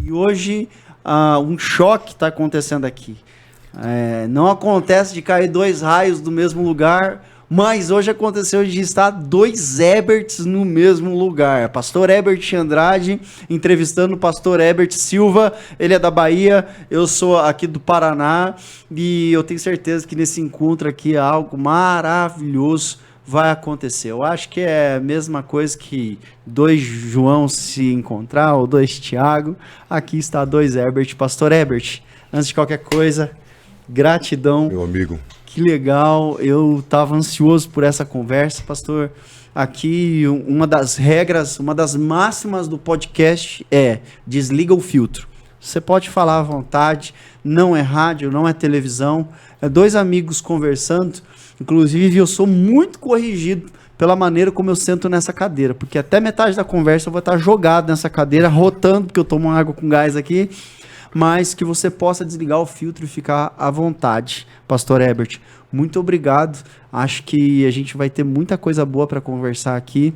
E hoje, um choque está acontecendo aqui. Não acontece de cair 2 raios do mesmo lugar, mas hoje aconteceu de estar 2 Eberts no mesmo lugar. Pastor Ebert Andrade entrevistando o pastor Ebert Silva. Ele é da Bahia, eu sou aqui do Paraná, e eu tenho certeza que nesse encontro aqui algo maravilhoso vai acontecer. Eu acho que é a mesma coisa que 2 João se encontrar, ou 2 Tiago. Aqui está 2 Ebert. Pastor Ebert, antes de qualquer coisa, gratidão. Meu amigo. Que legal, eu estava ansioso por essa conversa, pastor. Aqui, uma das regras, uma das máximas do podcast é: desliga o filtro. Você pode falar à vontade, não é rádio, não é televisão, é 2 amigos conversando. Inclusive, eu sou muito corrigido pela maneira como eu sento nessa cadeira, porque até metade da conversa eu vou estar jogado nessa cadeira, rotando, porque eu tomo água com gás aqui, mas que você possa desligar o filtro e ficar à vontade. Pastor Ebert, muito obrigado. Acho que a gente vai ter muita coisa boa para conversar aqui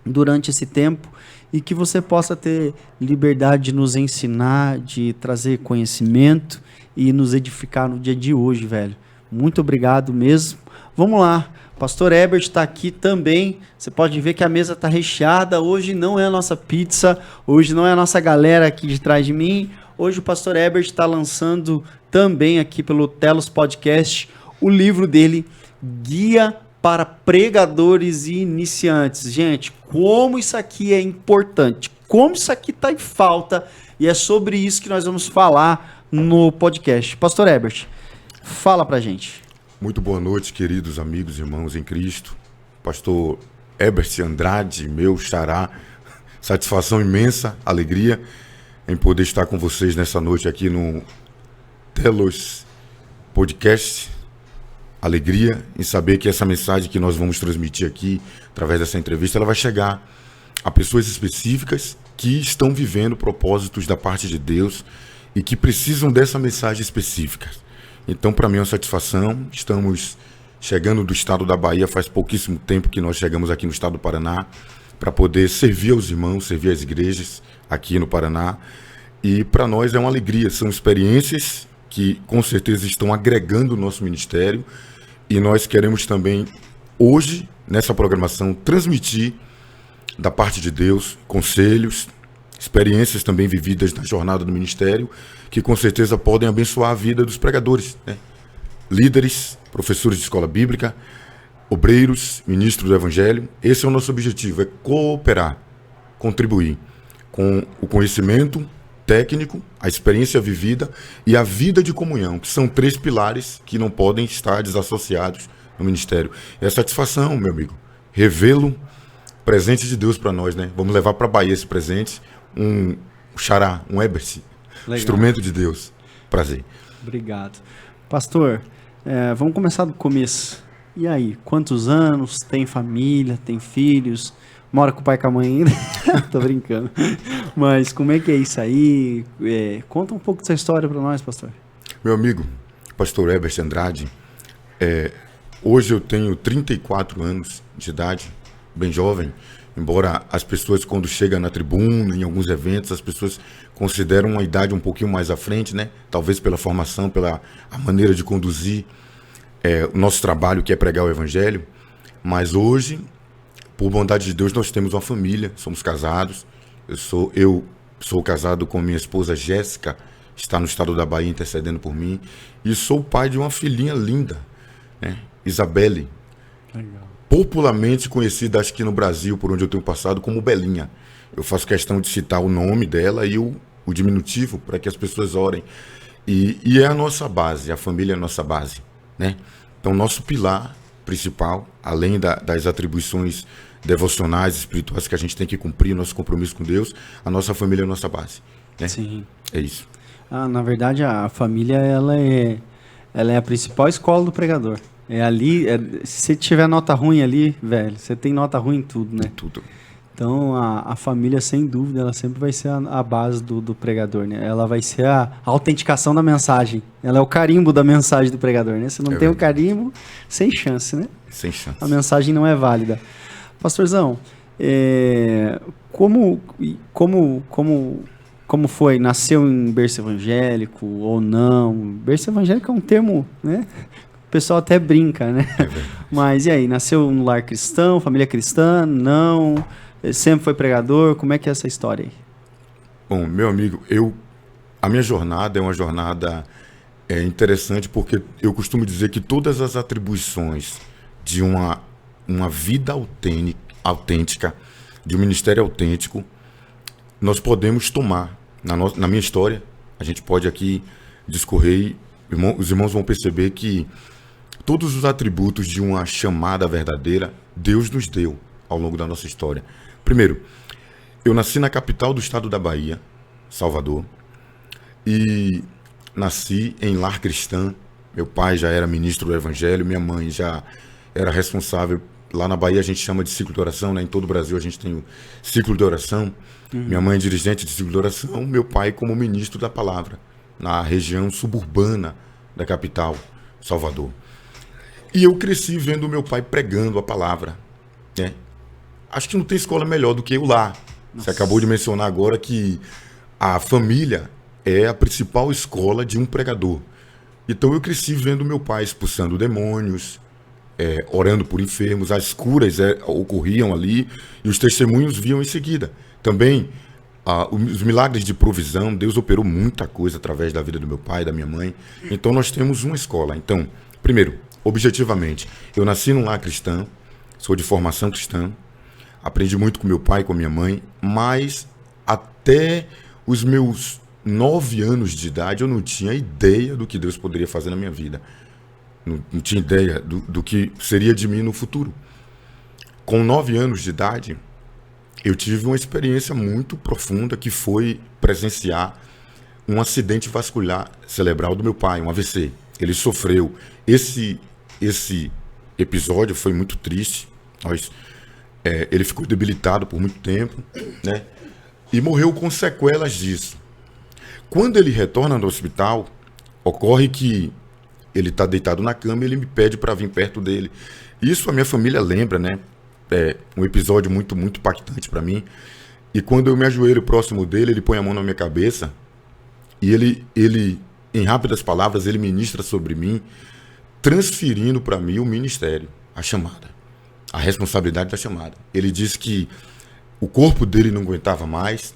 durante esse tempo, e que você possa ter liberdade de nos ensinar, de trazer conhecimento e nos edificar no dia de hoje, velho. Muito obrigado mesmo. Vamos lá, pastor Ebert está aqui também. Você pode ver que a mesa está recheada. Hoje não é a nossa pizza, hoje não é a nossa galera aqui de trás de mim. Hoje o pastor Ebert está lançando também aqui pelo Telos Podcast o livro dele, Guia para Pregadores e Iniciantes. Gente, como isso aqui é importante, como isso aqui está em falta, e é sobre isso que nós vamos falar no podcast. Pastor Ebert, fala pra gente. Muito boa noite, queridos amigos e irmãos em Cristo. Pastor Ebert Andrade, meu xará, satisfação imensa, alegria em poder estar com vocês nessa noite aqui no Telos Podcast. Alegria em saber que essa mensagem que nós vamos transmitir aqui, através dessa entrevista, ela vai chegar a pessoas específicas que estão vivendo propósitos da parte de Deus e que precisam dessa mensagem específica. Então, para mim é uma satisfação. Estamos chegando do estado da Bahia, faz pouquíssimo tempo que nós chegamos aqui no estado do Paraná, para poder servir aos irmãos, servir às igrejas aqui no Paraná. E para nós é uma alegria, são experiências que com certeza estão agregando o nosso ministério, e nós queremos também, hoje, nessa programação, transmitir da parte de Deus conselhos, experiências também vividas na jornada do ministério, que com certeza podem abençoar a vida dos pregadores, né? Líderes, professores de escola bíblica, obreiros, ministros do evangelho. Esse é o nosso objetivo, é cooperar, contribuir com o conhecimento técnico, a experiência vivida e a vida de comunhão, que são 3 pilares que não podem estar desassociados no ministério. É a satisfação, meu amigo, revê-lo, presente de Deus para nós, né? Vamos levar para a Bahia esse presente, um xará, um Ebert, instrumento de Deus. Prazer. Obrigado. Pastor, vamos começar do começo. E aí, quantos anos? Tem família, tem filhos? Mora com o pai e com a mãe ainda? Tô brincando. Mas como é que é isso aí? Conta um pouco dessa história para nós, pastor. Meu amigo, pastor Ebert Andrade, hoje eu tenho 34 anos de idade, bem jovem, embora as pessoas, quando chegam na tribuna, em alguns eventos, as pessoas consideram uma idade um pouquinho mais à frente, né? Talvez pela formação, pela a maneira de conduzir o nosso trabalho, que é pregar o evangelho. Mas hoje, por bondade de Deus, nós temos uma família, somos casados. Eu sou casado com minha esposa Jéssica, está no estado da Bahia intercedendo por mim, e sou pai de uma filhinha linda, né? Isabelle. Legal. Popularmente conhecida, acho que no Brasil, por onde eu tenho passado, como Belinha. Eu faço questão de citar o nome dela e o diminutivo, para que as pessoas orem. E é a nossa base, a família é a nossa base, né? Então, nosso pilar principal, além das atribuições devocionais, espirituais que a gente tem que cumprir, nosso compromisso com Deus, a nossa família é a nossa base, né? Sim. É isso. Na verdade, a família ela é a principal escola do pregador. É ali, se você tiver nota ruim ali, velho, você tem nota ruim em tudo, né? Tudo. Então, a família, sem dúvida, ela sempre vai ser a base do pregador, né? Ela vai ser a autenticação da mensagem. Ela é o carimbo da mensagem do pregador, né? Se não tem o carimbo, sem chance, né? Sem chance. A mensagem não é válida. Pastorzão, como como foi? Nasceu em berço evangélico ou não? Berço evangélico é um termo, né? O pessoal até brinca, né? Mas e aí, nasceu no lar cristão, família cristã? Não? Sempre foi pregador? Como é que é essa história aí? Bom, meu amigo, a minha jornada é uma jornada interessante porque eu costumo dizer que todas as atribuições de uma vida autêntica, de um ministério autêntico, nós podemos tomar. Na minha história, a gente pode aqui discorrer, os irmãos vão perceber que todos os atributos de uma chamada verdadeira, Deus nos deu ao longo da nossa história. Primeiro, eu nasci na capital do estado da Bahia, Salvador, e nasci em lar cristã. Meu pai já era ministro do Evangelho, minha mãe já era responsável. Lá na Bahia a gente chama de ciclo de oração, né? Em todo o Brasil a gente tem o ciclo de oração. Minha mãe dirigente de ciclo de oração, meu pai como ministro da palavra, na região suburbana da capital, Salvador. E eu cresci vendo meu pai pregando a palavra, né? Acho que não tem escola melhor do que o lar. Você acabou de mencionar agora que a família é a principal escola de um pregador. Então eu cresci vendo meu pai expulsando demônios, orando por enfermos, as curas ocorriam ali e os testemunhos viam em seguida. Também os milagres de provisão, Deus operou muita coisa através da vida do meu pai e da minha mãe. Então nós temos uma escola. Então, primeiro, objetivamente, eu nasci num lar cristão, sou de formação cristã, aprendi muito com meu pai e com minha mãe, mas até os meus 9 anos de idade eu não tinha ideia do que Deus poderia fazer na minha vida. Não tinha ideia do que seria de mim no futuro. Com 9 anos de idade, eu tive uma experiência muito profunda que foi presenciar um acidente vascular cerebral do meu pai, um AVC. Ele sofreu. Esse episódio foi muito triste. Ele ficou debilitado por muito tempo, né? E morreu com sequelas disso. Quando ele retorna do hospital, ocorre que ele está deitado na cama e ele me pede para vir perto dele. Isso a minha família lembra, né? É um episódio muito, muito impactante para mim. E quando eu me ajoelho próximo dele, ele põe a mão na minha cabeça e ele em rápidas palavras, ele ministra sobre mim, transferindo para mim o ministério, a chamada, a responsabilidade da chamada. Ele disse que o corpo dele não aguentava mais,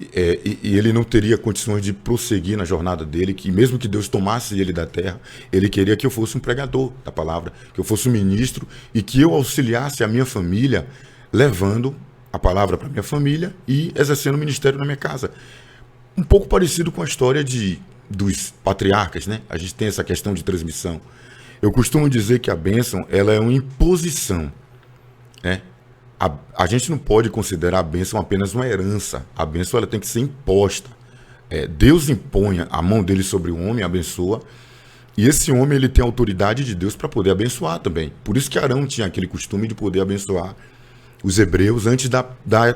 e ele não teria condições de prosseguir na jornada dele, que mesmo que Deus tomasse ele da terra, ele queria que eu fosse um pregador da palavra, que eu fosse um ministro e que eu auxiliasse a minha família, levando a palavra para minha família e exercendo o ministério na minha casa. Um pouco parecido com a história dos patriarcas, né? A gente tem essa questão de transmissão. Eu costumo dizer que a bênção, ela é uma imposição, né? A gente não pode considerar a bênção apenas uma herança. A bênção, ela tem que ser imposta. Deus impõe a mão dele sobre o homem, abençoa, e esse homem ele tem a autoridade de Deus para poder abençoar também. Por isso que Arão tinha aquele costume de poder abençoar os hebreus antes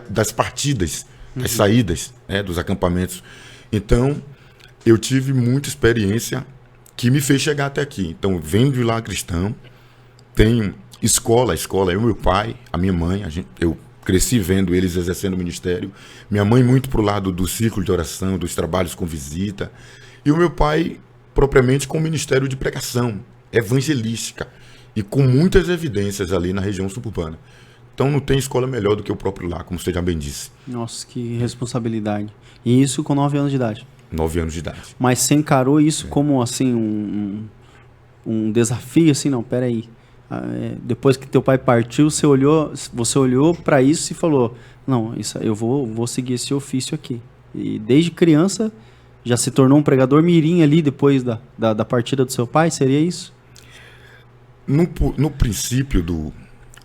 das partidas, das saídas, né, dos acampamentos. Então, eu tive muita experiência que me fez chegar até aqui. Então, venho de lá cristão, tenho escola, eu, meu pai, a minha mãe, eu cresci vendo eles exercendo o ministério. Minha mãe muito pro lado do círculo de oração, dos trabalhos com visita. E o meu pai, propriamente, com o ministério de pregação evangelística. E com muitas evidências ali na região suburbana. Então não tem escola melhor do que o próprio lar, como você já bem disse. Nossa, que responsabilidade. E isso com 9 anos de idade? 9 anos de idade. Mas você encarou isso como, assim, um desafio, assim, não, peraí. Depois que teu pai partiu, você olhou para isso e falou, não, eu vou seguir esse ofício aqui. E desde criança já se tornou um pregador mirim ali depois da partida do seu pai, seria isso? No princípio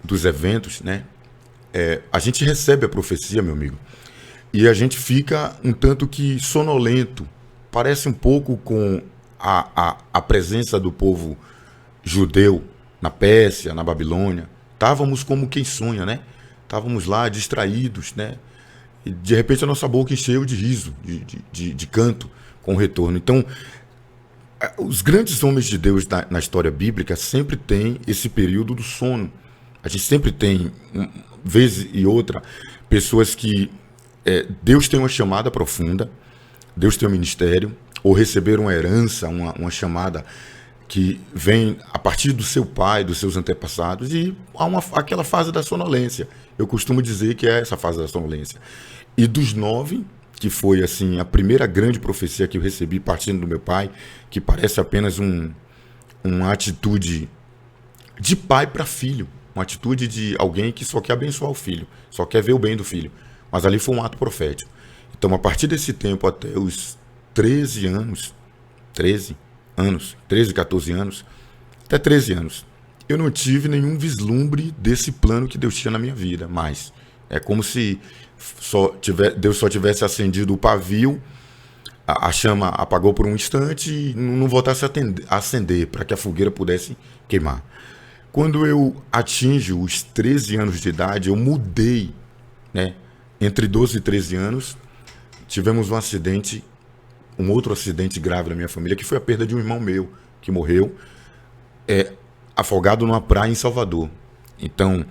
dos eventos, né, a gente recebe a profecia, meu amigo, e a gente fica um tanto que sonolento, parece um pouco com a presença do povo judeu na Pérsia, na Babilônia. Estávamos como quem sonha, né? Estávamos lá distraídos, né? E de repente a nossa boca encheu de riso, de canto com o retorno. Então, os grandes homens de Deus na história bíblica sempre tem esse período do sono. A gente sempre tem, vez e outra, pessoas que Deus tem uma chamada profunda, Deus tem um ministério, ou receber uma herança, uma chamada que vem a partir do seu pai, dos seus antepassados, e há aquela fase da sonolência. Eu costumo dizer que é essa fase da sonolência. E dos 9, que foi assim a primeira grande profecia que eu recebi partindo do meu pai, que parece apenas uma atitude de pai para filho, uma atitude de alguém que só quer abençoar o filho, só quer ver o bem do filho. Mas ali foi um ato profético. Então, a partir desse tempo até os 13, 14 anos, até 13 anos, eu não tive nenhum vislumbre desse plano que Deus tinha na minha vida, mas é como se Deus só tivesse acendido o pavio, a chama apagou por um instante e não voltasse a acender para que a fogueira pudesse queimar. Quando eu atingo os 13 anos de idade, eu mudei, né? Entre 12 e 13 anos, tivemos um outro acidente grave na minha família, que foi a perda de um irmão meu, que morreu afogado numa praia em Salvador. Então,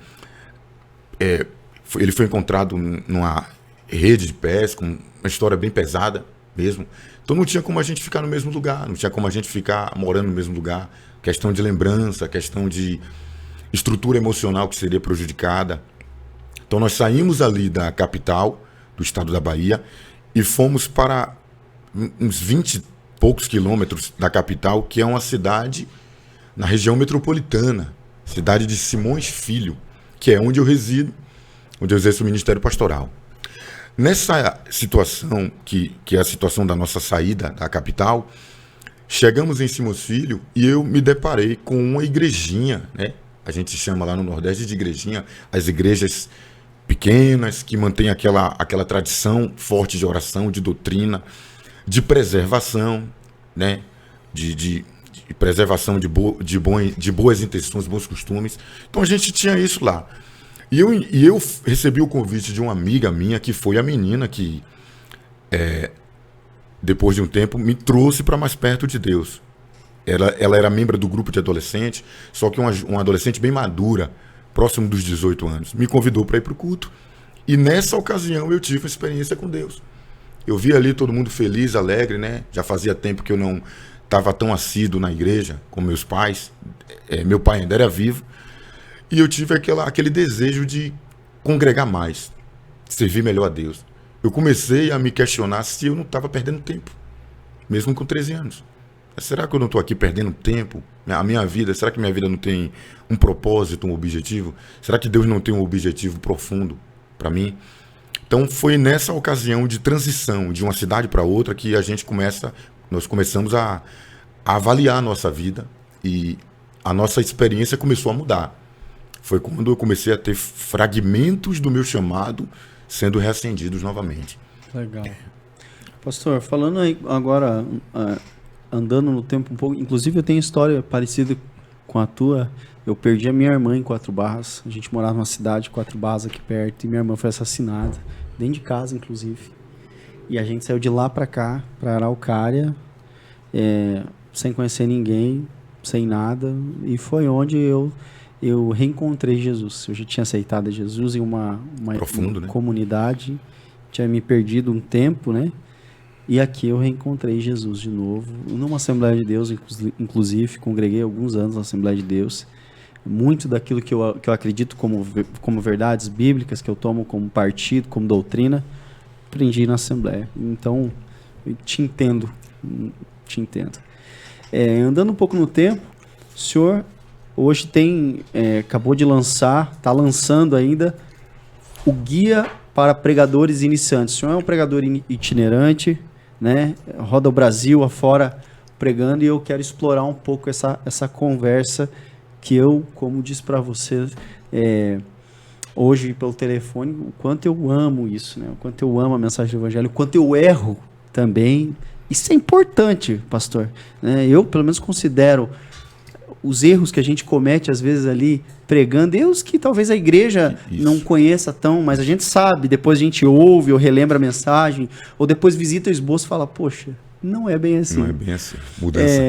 ele foi encontrado numa rede de pesca, uma história bem pesada mesmo. Então não tinha como a gente ficar no mesmo lugar, não tinha como a gente ficar morando no mesmo lugar. Questão de lembrança, questão de estrutura emocional que seria prejudicada. Então nós saímos ali da capital do estado da Bahia e fomos para uns 20 e poucos quilômetros da capital, que é uma cidade na região metropolitana, cidade de Simões Filho, que é onde eu resido, onde eu exerço o ministério pastoral. Nessa situação, que é a situação da nossa saída da capital, chegamos em Simões Filho e eu me deparei com uma igrejinha, né? A gente chama lá no Nordeste de igrejinha, as igrejas pequenas que mantêm aquela tradição forte de oração, de doutrina, de preservação, né? De preservação de boas intenções, bons costumes. Então a gente tinha isso lá. E eu recebi o convite de uma amiga minha, que foi a menina que, depois de um tempo, me trouxe para mais perto de Deus. Ela era membro do grupo de adolescente, só que uma adolescente bem madura, próximo dos 18 anos. Me convidou para ir para o culto. E nessa ocasião eu tive uma experiência com Deus. Eu vi ali todo mundo feliz, alegre, né? Já fazia tempo que eu não estava tão assíduo na igreja com meus pais. Meu pai ainda era vivo. E eu tive aquele desejo de congregar mais, servir melhor a Deus. Eu comecei a me questionar se eu não estava perdendo tempo, mesmo com 13 anos. Será que eu não estou aqui perdendo tempo? A minha vida, será que minha vida não tem um propósito, um objetivo? Será que Deus não tem um objetivo profundo para mim? Então foi nessa ocasião de transição de uma cidade para outra que nós começamos a avaliar a nossa vida e a nossa experiência começou a mudar. Foi quando eu comecei a ter fragmentos do meu chamado sendo reacendidos novamente. Legal. Pastor, falando aí agora, andando no tempo um pouco, inclusive eu tenho história parecida com a tua. Eu perdi a minha irmã em Quatro Barras. A gente morava numa cidade, Quatro Barras, aqui perto, e minha irmã foi assassinada, dentro de casa, inclusive. E a gente saiu de lá para cá, para Araucária, sem conhecer ninguém, sem nada, e foi onde eu reencontrei Jesus. Eu já tinha aceitado Jesus em uma Profundo, né? comunidade, tinha me perdido um tempo, né? E aqui eu reencontrei Jesus de novo, numa Assembleia de Deus, inclusive, congreguei alguns anos na Assembleia de Deus. Muito daquilo que eu acredito como verdades bíblicas, que eu tomo como partido, como doutrina, aprendi na Assembleia. Então, eu te entendo. Andando um pouco no tempo, o senhor hoje acabou de lançar, está lançando ainda, o Guia para Pregadores Iniciantes. O senhor é um pregador itinerante, né? Roda o Brasil afora pregando, e eu quero explorar um pouco essa conversa que eu, como disse para você hoje pelo telefone, o quanto eu amo isso, né? O quanto eu amo a mensagem do Evangelho, o quanto eu erro também. Isso é importante, pastor, né? Eu, pelo menos, considero os erros que a gente comete, às vezes, ali, pregando, erros que talvez a igreja não conheça tão, mas a gente sabe, depois a gente ouve, ou relembra a mensagem, ou depois visita o esboço e fala, poxa, não é bem assim. Não é bem assim. Mudança.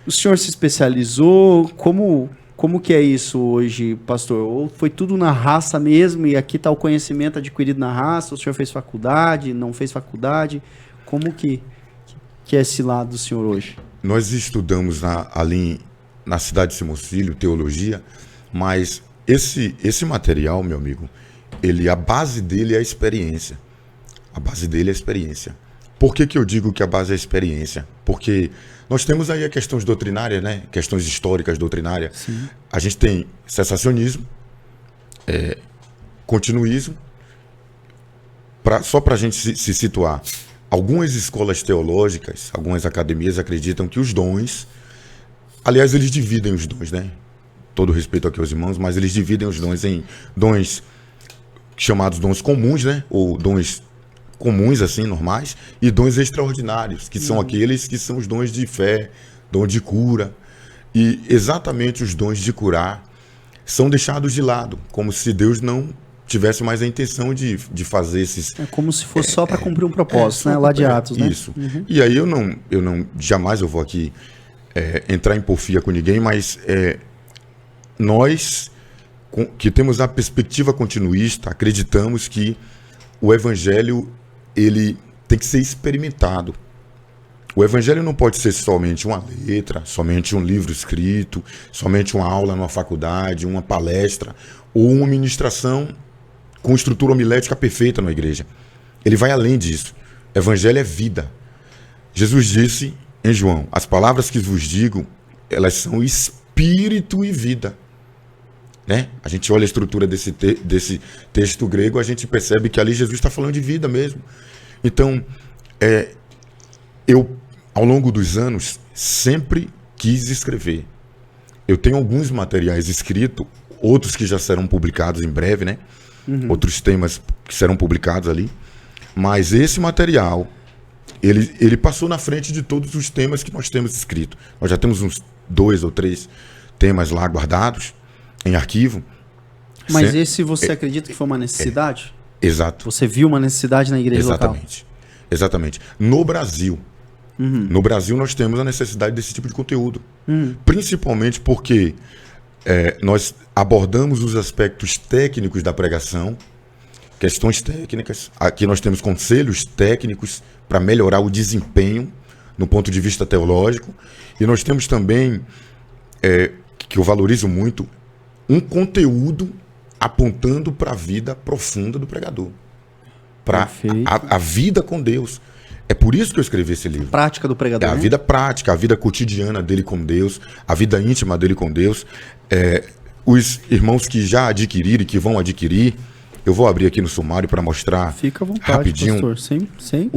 O senhor se especializou, como Como que é isso hoje, pastor? Ou foi tudo na raça mesmo, e aqui está o conhecimento adquirido na raça, o senhor fez faculdade, não fez faculdade? Como que é esse lado do senhor hoje? Nós estudamos ali na cidade de Simocílio, teologia, mas esse material, meu amigo, a base dele é a experiência. A base dele é a experiência. Por que eu digo que a base é a experiência? Porque nós temos aí as questões doutrinárias, né? Questões históricas doutrinárias. Sim. A gente tem cessacionismo, continuismo. Só para a gente se situar, algumas escolas teológicas, algumas academias acreditam que os dons, aliás, eles dividem os dons, né? Todo respeito aqui aos irmãos, mas eles dividem os dons em dons chamados dons comuns, né? Ou dons comuns, assim, normais, e dons extraordinários, que são aqueles que são os dons de fé, dom de cura. E exatamente os dons de curar são deixados de lado, como se Deus não tivesse mais a intenção de fazer esses... É como se fosse só para cumprir um propósito, né? Lá de Atos, né? Isso. E aí eu não jamais eu vou aqui entrar em porfia com ninguém, mas nós que temos a perspectiva continuista, acreditamos que o evangelho ele tem que ser experimentado. O evangelho não pode ser somente uma letra, somente um livro escrito, somente uma aula numa faculdade, uma palestra ou uma ministração com estrutura homilética perfeita na igreja. Ele vai além disso. Evangelho é vida. Jesus disse em João: as palavras que vos digo, elas são espírito e vida. Né? A gente olha a estrutura desse texto grego, a gente percebe que ali Jesus está falando de vida mesmo. Então, eu, ao longo dos anos, sempre quis escrever. Eu tenho alguns materiais escritos, outros que já serão publicados em breve, né? Outros temas que serão publicados ali. Mas esse material, ele passou na frente de todos os temas que nós temos escrito. Nós já temos uns 2 ou 3 temas lá guardados em arquivo. Mas esse você acredita que foi uma necessidade? Exato. Você viu uma necessidade na igreja local? Exatamente. No Brasil. No Brasil nós temos a necessidade desse tipo de conteúdo. Principalmente porque nós abordamos os aspectos técnicos da pregação, questões técnicas. Aqui nós temos conselhos técnicos para melhorar o desempenho no ponto de vista teológico. E nós temos também, que eu valorizo muito, um conteúdo apontando para a vida profunda do pregador, para a vida com Deus. É por isso que eu escrevi esse livro. A prática do pregador. A vida prática, a vida cotidiana dele com Deus, a vida íntima dele com Deus. Os irmãos que já adquiriram e que vão adquirir, eu vou abrir aqui no sumário para mostrar. Fica à vontade, rapidinho, pastor. Sim.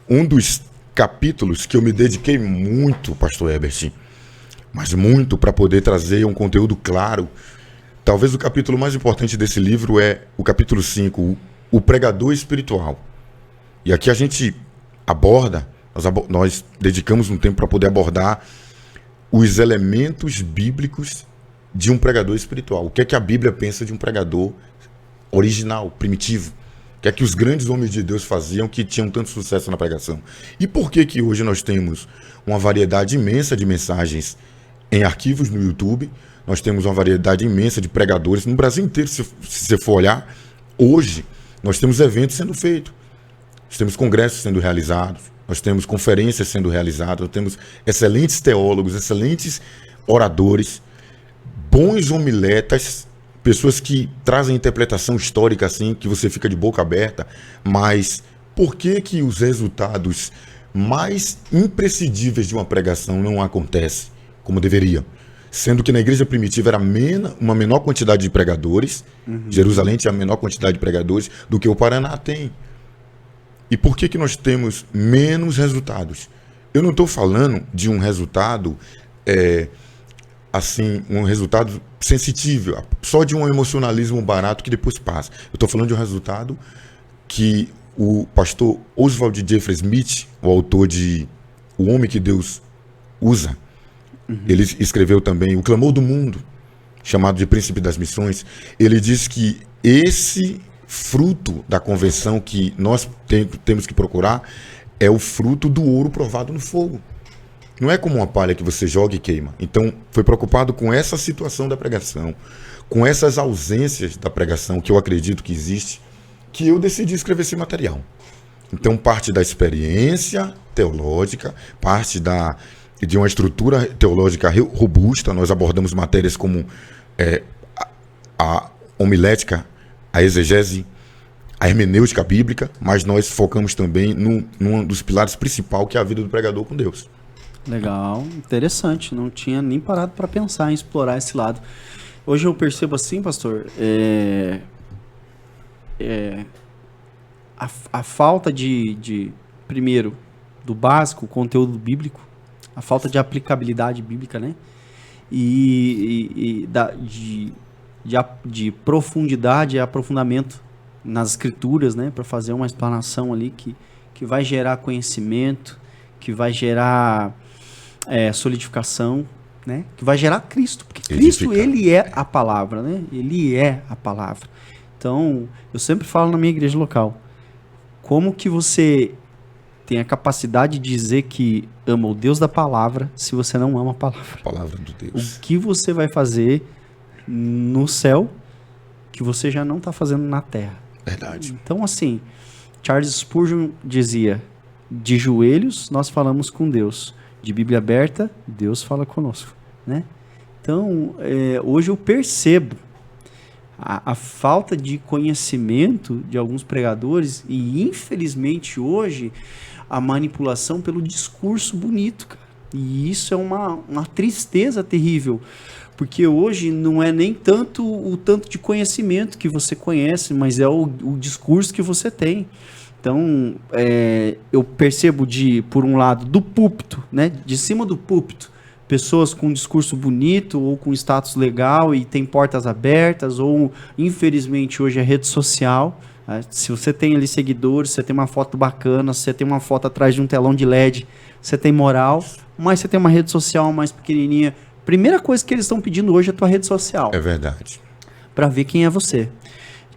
Um dos capítulos que eu me dediquei muito, pastor Herbert, mas muito, para poder trazer um conteúdo claro. Talvez o capítulo mais importante desse livro é o capítulo 5, o pregador espiritual. E aqui a gente aborda, nós dedicamos um tempo para poder abordar os elementos bíblicos de um pregador espiritual. O que é que a Bíblia pensa de um pregador original, primitivo? O que é que os grandes homens de Deus faziam que tinham tanto sucesso na pregação? E por que hoje nós temos uma variedade imensa de mensagens em arquivos no YouTube? Nós temos uma variedade imensa de pregadores no Brasil inteiro. Se você for olhar, hoje nós temos eventos sendo feitos, nós temos congressos sendo realizados, nós temos conferências sendo realizadas, nós temos excelentes teólogos, excelentes oradores, bons homiletas, pessoas que trazem interpretação histórica assim, que você fica de boca aberta. Mas por que os resultados mais imprescindíveis de uma pregação não acontecem como deveriam? Sendo que na igreja primitiva era uma menor quantidade de pregadores, Jerusalém tinha a menor quantidade de pregadores do que o Paraná tem. E por que nós temos menos resultados? Eu não estou falando de um resultado, um resultado sensitivo, só de um emocionalismo barato que depois passa. Eu estou falando de um resultado que o pastor Oswald Jeffrey Smith, o autor de O Homem que Deus Usa, ele escreveu também O Clamor do Mundo, chamado de Príncipe das Missões. Ele diz que esse fruto da convenção que nós temos que procurar é o fruto do ouro provado no fogo. Não é como uma palha que você joga e queima. Então, foi preocupado com essa situação da pregação, com essas ausências da pregação que eu acredito que existe, que eu decidi escrever esse material. Então, parte da experiência teológica, parte de uma estrutura teológica robusta. Nós abordamos matérias como a homilética, a exegese, a hermenêutica bíblica, mas nós focamos também num dos pilares principais, que é a vida do pregador com Deus. Legal, interessante. Não tinha nem parado para pensar em explorar esse lado. Hoje eu percebo assim, pastor, a falta primeiro, do básico, conteúdo bíblico, a falta de aplicabilidade bíblica, né? De profundidade e aprofundamento nas escrituras, né? Para fazer uma explanação ali que vai gerar conhecimento, que vai gerar solidificação, né? Que vai gerar Cristo, porque Cristo, ele é a palavra, né? Ele é a palavra. Então, eu sempre falo na minha igreja local, como que você tem a capacidade de dizer que ama o Deus da palavra se você não ama a palavra? A palavra de Deus. O que você vai fazer no céu que você já não está fazendo na terra? Verdade. Então, assim, Charles Spurgeon dizia, de joelhos nós falamos com Deus, de Bíblia aberta, Deus fala conosco, né? Então, hoje eu percebo a falta de conhecimento de alguns pregadores e, infelizmente, hoje, a manipulação pelo discurso bonito, cara. E isso é uma tristeza terrível, porque hoje não é nem tanto o tanto de conhecimento que você conhece, mas é o discurso que você tem. Então, eu percebo por um lado, do púlpito, né, de cima do púlpito, pessoas com um discurso bonito ou com status legal e tem portas abertas, ou, infelizmente, hoje é rede social. Se você tem ali seguidores, você tem uma foto bacana, você tem uma foto atrás de um telão de LED, você tem moral, mas você tem uma rede social mais pequenininha. Primeira coisa que eles estão pedindo hoje é a tua rede social. É verdade. Para ver quem é você.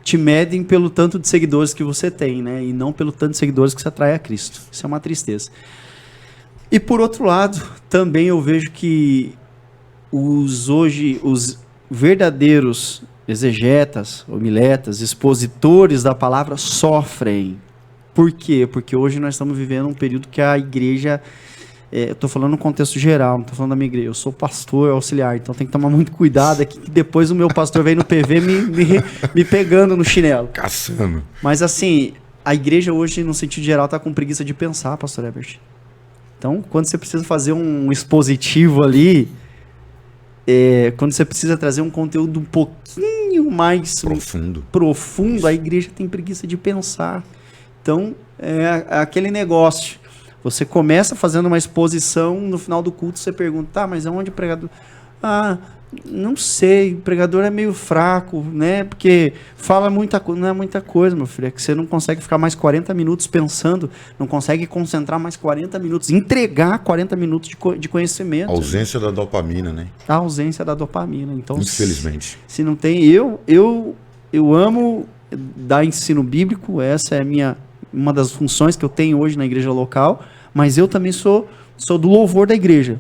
Te medem pelo tanto de seguidores que você tem, né? E não pelo tanto de seguidores que você atrai a Cristo. Isso é uma tristeza. E por outro lado, também eu vejo que os verdadeiros exegetas, homiletas, expositores da palavra sofrem. Por quê? Porque hoje nós estamos vivendo um período que a igreja... eu estou falando no contexto geral, não estou falando da minha igreja. Eu sou pastor auxiliar, então tem que tomar muito cuidado aqui, que depois o meu pastor vem no PV me pegando no chinelo. Caçando. Mas assim, a igreja hoje, no sentido geral, está com preguiça de pensar, pastor Herbert. Então, quando você precisa fazer um expositivo ali, quando você precisa trazer um conteúdo um pouquinho mais profundo, a igreja tem preguiça de pensar. Então, é aquele negócio. Você começa fazendo uma exposição, no final do culto você pergunta, tá, mas aonde o pregador... não sei, o pregador é meio fraco, né? Porque fala muita coisa, não é muita coisa, meu filho, é que você não consegue ficar mais 40 minutos pensando, não consegue concentrar mais 40 minutos, entregar 40 minutos de conhecimento. A ausência da dopamina, né? A ausência da dopamina. Então, infelizmente. Se não tem... Eu amo dar ensino bíblico, essa é uma das funções que eu tenho hoje na igreja local, mas eu também sou do louvor da igreja.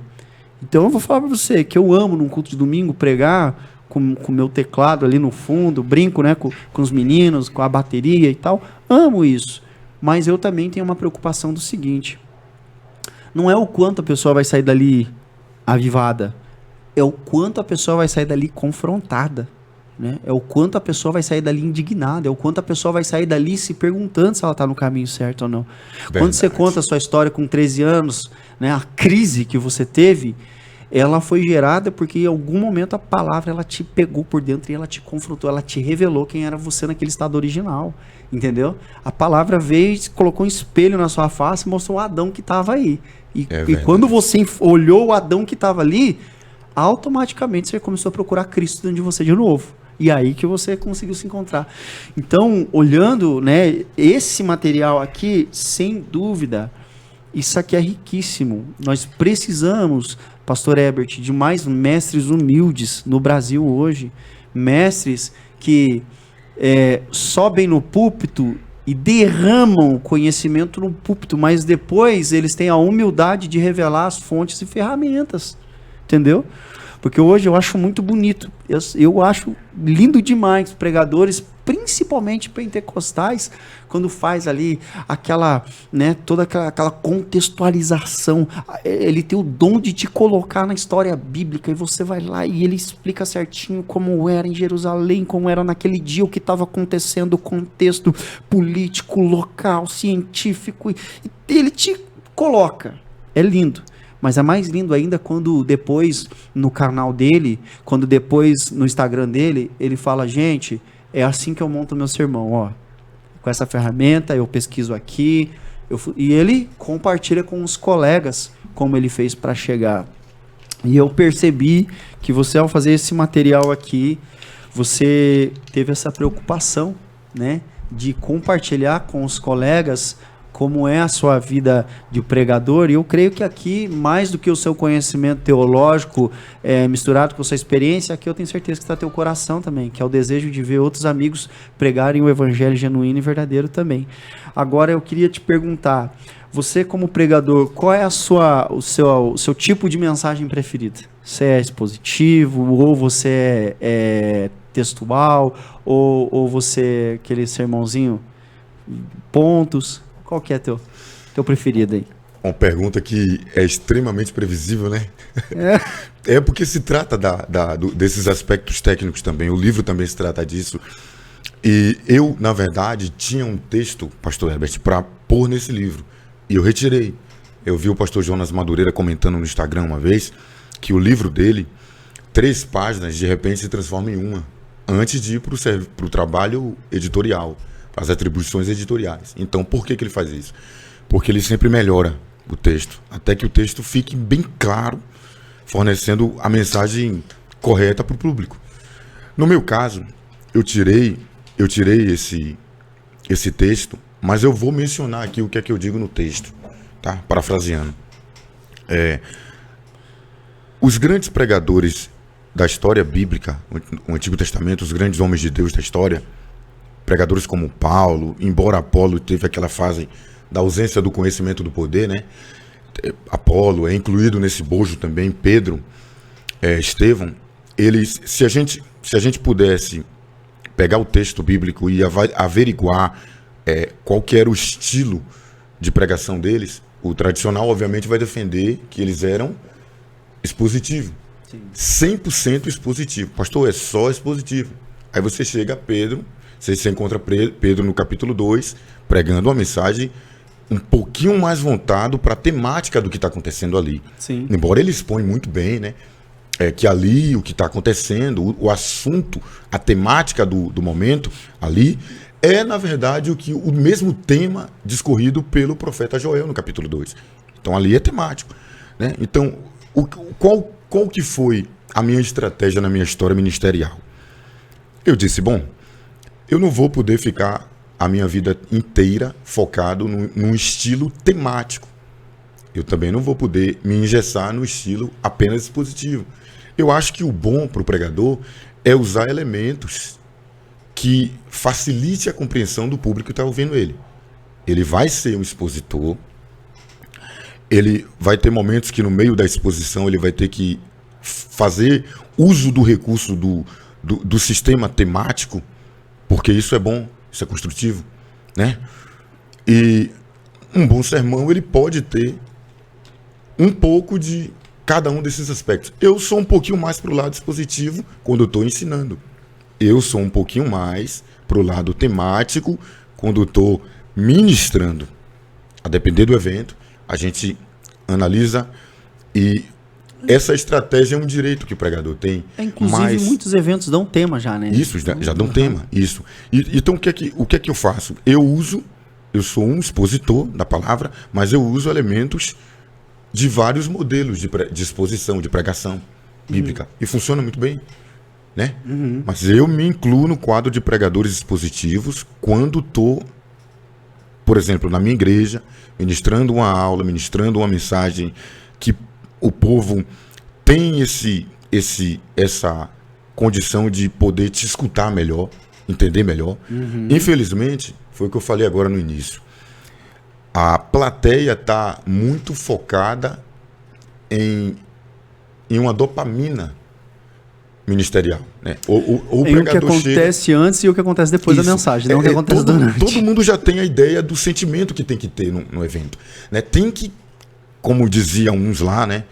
Então eu vou falar para você que eu amo num culto de domingo pregar com o meu teclado ali no fundo, brinco, né, com os meninos, com a bateria e tal, amo isso. Mas eu também tenho uma preocupação do seguinte, não é o quanto a pessoa vai sair dali avivada, é o quanto a pessoa vai sair dali confrontada. Né? É o quanto a pessoa vai sair dali indignada, é o quanto a pessoa vai sair dali se perguntando se ela está no caminho certo ou não. Verdade. Quando você conta a sua história com 13 anos, né, a crise que você teve, ela foi gerada porque em algum momento a palavra ela te pegou por dentro e ela te confrontou, ela te revelou quem era você naquele estado original, entendeu? A palavra veio e colocou um espelho na sua face e mostrou o Adão que estava aí. E quando você olhou o Adão que estava ali, automaticamente você começou a procurar Cristo dentro de você de novo. E aí que você conseguiu se encontrar. Então, olhando, né, esse material aqui, sem dúvida, isso aqui é riquíssimo. Nós precisamos, pastor Herbert, de mais mestres humildes no Brasil hoje. Mestres que sobem no púlpito e derramam o conhecimento no púlpito, mas depois eles têm a humildade de revelar as fontes e ferramentas, entendeu? Porque hoje eu acho muito bonito, eu acho lindo demais pregadores, principalmente pentecostais, quando faz ali aquela, né, toda aquela contextualização. Ele tem o dom de te colocar na história bíblica e você vai lá e ele explica certinho como era em Jerusalém, como era naquele dia, o que estava acontecendo, o contexto político, local, científico, e ele te coloca. É lindo. Mas é mais lindo ainda quando depois no canal dele, quando depois no Instagram dele, ele fala, gente, é assim que eu monto meu sermão, ó. Com essa ferramenta, eu pesquiso aqui, e ele compartilha com os colegas como ele fez para chegar. E eu percebi que você, ao fazer esse material aqui, você teve essa preocupação, né, de compartilhar com os colegas como é a sua vida de pregador, e eu creio que aqui, mais do que o seu conhecimento teológico misturado com a sua experiência, aqui eu tenho certeza que está teu coração também, que é o desejo de ver outros amigos pregarem o evangelho genuíno e verdadeiro também. Agora eu queria te perguntar, você como pregador, qual é o seu tipo de mensagem preferida? Você é expositivo, ou você é textual, ou você é aquele sermãozinho, pontos? Qual que é teu preferido aí? Uma pergunta que é extremamente previsível, né? É porque se trata desses aspectos técnicos também. O livro também se trata disso. E eu, na verdade, tinha um texto, pastor Herbert, para pôr nesse livro. E eu retirei. Eu vi o pastor Jonas Madureira comentando no Instagram uma vez que o livro dele, 3 páginas, de repente se transforma em uma, antes de ir para o trabalho editorial, as atribuições editoriais. Então, por que ele faz isso? Porque ele sempre melhora o texto, até que o texto fique bem claro, fornecendo a mensagem correta para o público. No meu caso, eu tirei esse texto, mas eu vou mencionar aqui o que é que eu digo no texto, tá? Parafraseando. Os grandes pregadores da história bíblica, o Antigo Testamento, os grandes homens de Deus da história, pregadores como Paulo, embora Apolo teve aquela fase da ausência do conhecimento do poder, né? Apolo é incluído nesse bojo também, Pedro, Estevão. Eles, se a gente pudesse pegar o texto bíblico e averiguar qual que era o estilo de pregação deles, o tradicional obviamente vai defender que eles eram expositivo. Sim. 100% expositivo. Pastor, é só expositivo. Aí você chega a Pedro, você encontra Pedro no capítulo 2, pregando uma mensagem um pouquinho mais voltado para a temática do que está acontecendo ali. Sim. Embora ele expõe muito bem, né? Que ali o que está acontecendo, o assunto, a temática do momento ali, é na verdade o mesmo tema discorrido pelo profeta Joel no capítulo 2. Então ali é temático, né? Então, qual que foi a minha estratégia na minha história ministerial? Eu disse, bom, eu não vou poder ficar a minha vida inteira focado num estilo temático. Eu também não vou poder me engessar no estilo apenas expositivo. Eu acho que o bom para o pregador é usar elementos que facilite a compreensão do público que está ouvindo ele. Ele vai ser um expositor, ele vai ter momentos que no meio da exposição ele vai ter que fazer uso do recurso do sistema temático, porque isso é bom, isso é construtivo, né? E um bom sermão, ele pode ter um pouco de cada um desses aspectos. Eu sou um pouquinho mais para o lado expositivo quando eu estou ensinando. Eu sou um pouquinho mais para o lado temático quando eu estou ministrando. A depender do evento, a gente analisa e essa estratégia é um direito que o pregador tem. Inclusive, muitos eventos dão tema já, né? Isso, já dão tema, isso. Então, o que é que eu faço? Eu sou um expositor da palavra, mas eu uso elementos de vários modelos de exposição, de pregação bíblica. E funciona muito bem, né? Mas eu me incluo no quadro de pregadores expositivos quando estou, por exemplo, na minha igreja, ministrando uma aula, ministrando uma mensagem que o povo tem essa condição de poder te escutar melhor, entender melhor. Infelizmente, foi o que eu falei agora no início. A plateia está muito focada em uma dopamina ministerial, né? O que acontece antes e o que acontece depois da mensagem, não o que acontece durante. Todo mundo já tem a ideia do sentimento que tem que ter no evento, né? Tem que, como diziam uns lá, né?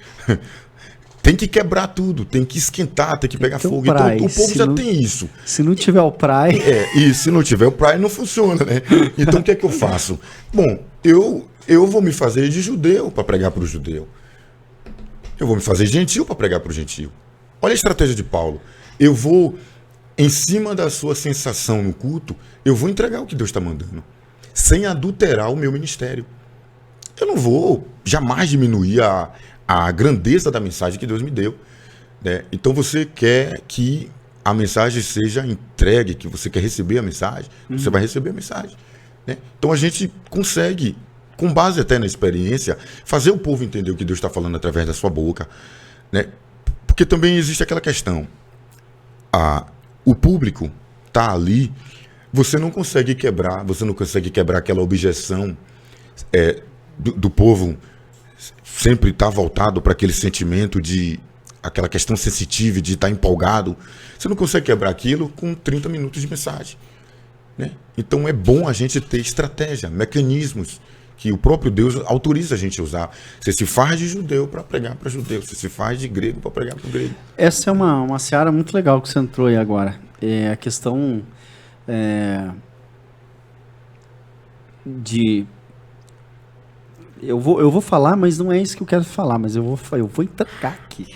Tem que quebrar tudo, tem que esquentar, tem que pegar fogo. Então o povo já tem isso. Se não tiver o praia... E se não tiver o praia, não funciona, né? Então o que é que eu faço? Bom, eu vou me fazer de judeu para pregar para o judeu. Eu vou me fazer gentil para pregar para o gentil. Olha a estratégia de Paulo. Eu vou, em cima da sua sensação no culto, eu vou entregar o que Deus está mandando, sem adulterar o meu ministério. Eu não vou jamais diminuir a grandeza da mensagem que Deus me deu, né? Então você quer que a mensagem seja entregue, que você quer receber a mensagem, você vai receber a mensagem, né? Então a gente consegue, com base até na experiência, fazer o povo entender o que Deus está falando através da sua boca, né? Porque também existe aquela questão, o público está ali, você não consegue quebrar aquela objeção do povo sempre estar voltado para aquele sentimento de aquela questão sensitiva de estar empolgado. Você não consegue quebrar aquilo com 30 minutos de mensagem, né? Então é bom a gente ter estratégia, mecanismos que o próprio Deus autoriza a gente a usar. Você se faz de judeu para pregar para judeu, você se faz de grego para pregar para grego. Essa é uma seara muito legal que você entrou aí agora. É a questão de... Eu vou falar, mas não é isso que eu quero falar, mas eu vou entregar aqui.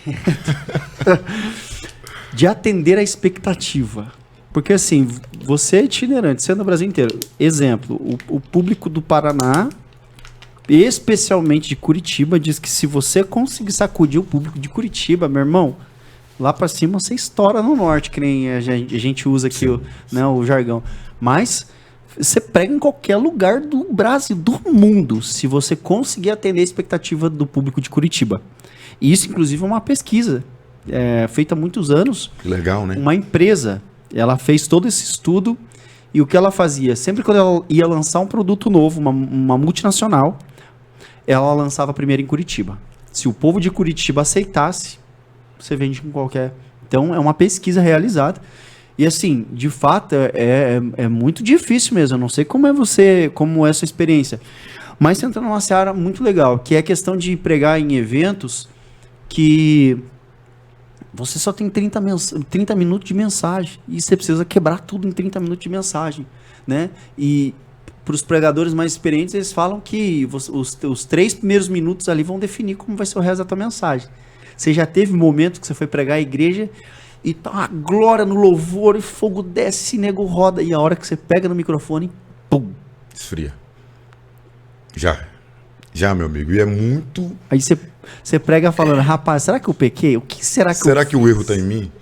De atender a expectativa. Porque assim, você é itinerante, você é no Brasil inteiro. Exemplo, o público do Paraná, especialmente de Curitiba, diz que se você conseguir sacudir o público de Curitiba, meu irmão, lá pra cima você estoura no norte, que nem a gente usa aqui o jargão. Mas você prega em qualquer lugar do Brasil, do mundo, se você conseguir atender a expectativa do público de Curitiba. E isso, inclusive, é uma pesquisa feita há muitos anos. Legal, né? Uma empresa, ela fez todo esse estudo e o que ela fazia? Sempre quando ela ia lançar um produto novo, uma multinacional, ela lançava primeiro em Curitiba. Se o povo de Curitiba aceitasse, você vende com qualquer... Então, é uma pesquisa realizada. E assim, de fato, é muito difícil mesmo. Eu não sei como é a sua experiência. Mas você entra numa seara muito legal, que é a questão de pregar em eventos que você só tem 30 minutos de mensagem. E você precisa quebrar tudo em 30 minutos de mensagem, né? E para os pregadores mais experientes, eles falam que os 3 primeiros minutos ali vão definir como vai ser o resto da tua mensagem. Você já teve momento que você foi pregar a igreja e tá uma glória no louvor e fogo desce e nego roda. E a hora que você pega no microfone, pum! Esfria. Já, meu amigo. E é muito... Aí você prega falando, rapaz, será que eu pequei? O que será que Será que o erro está em mim?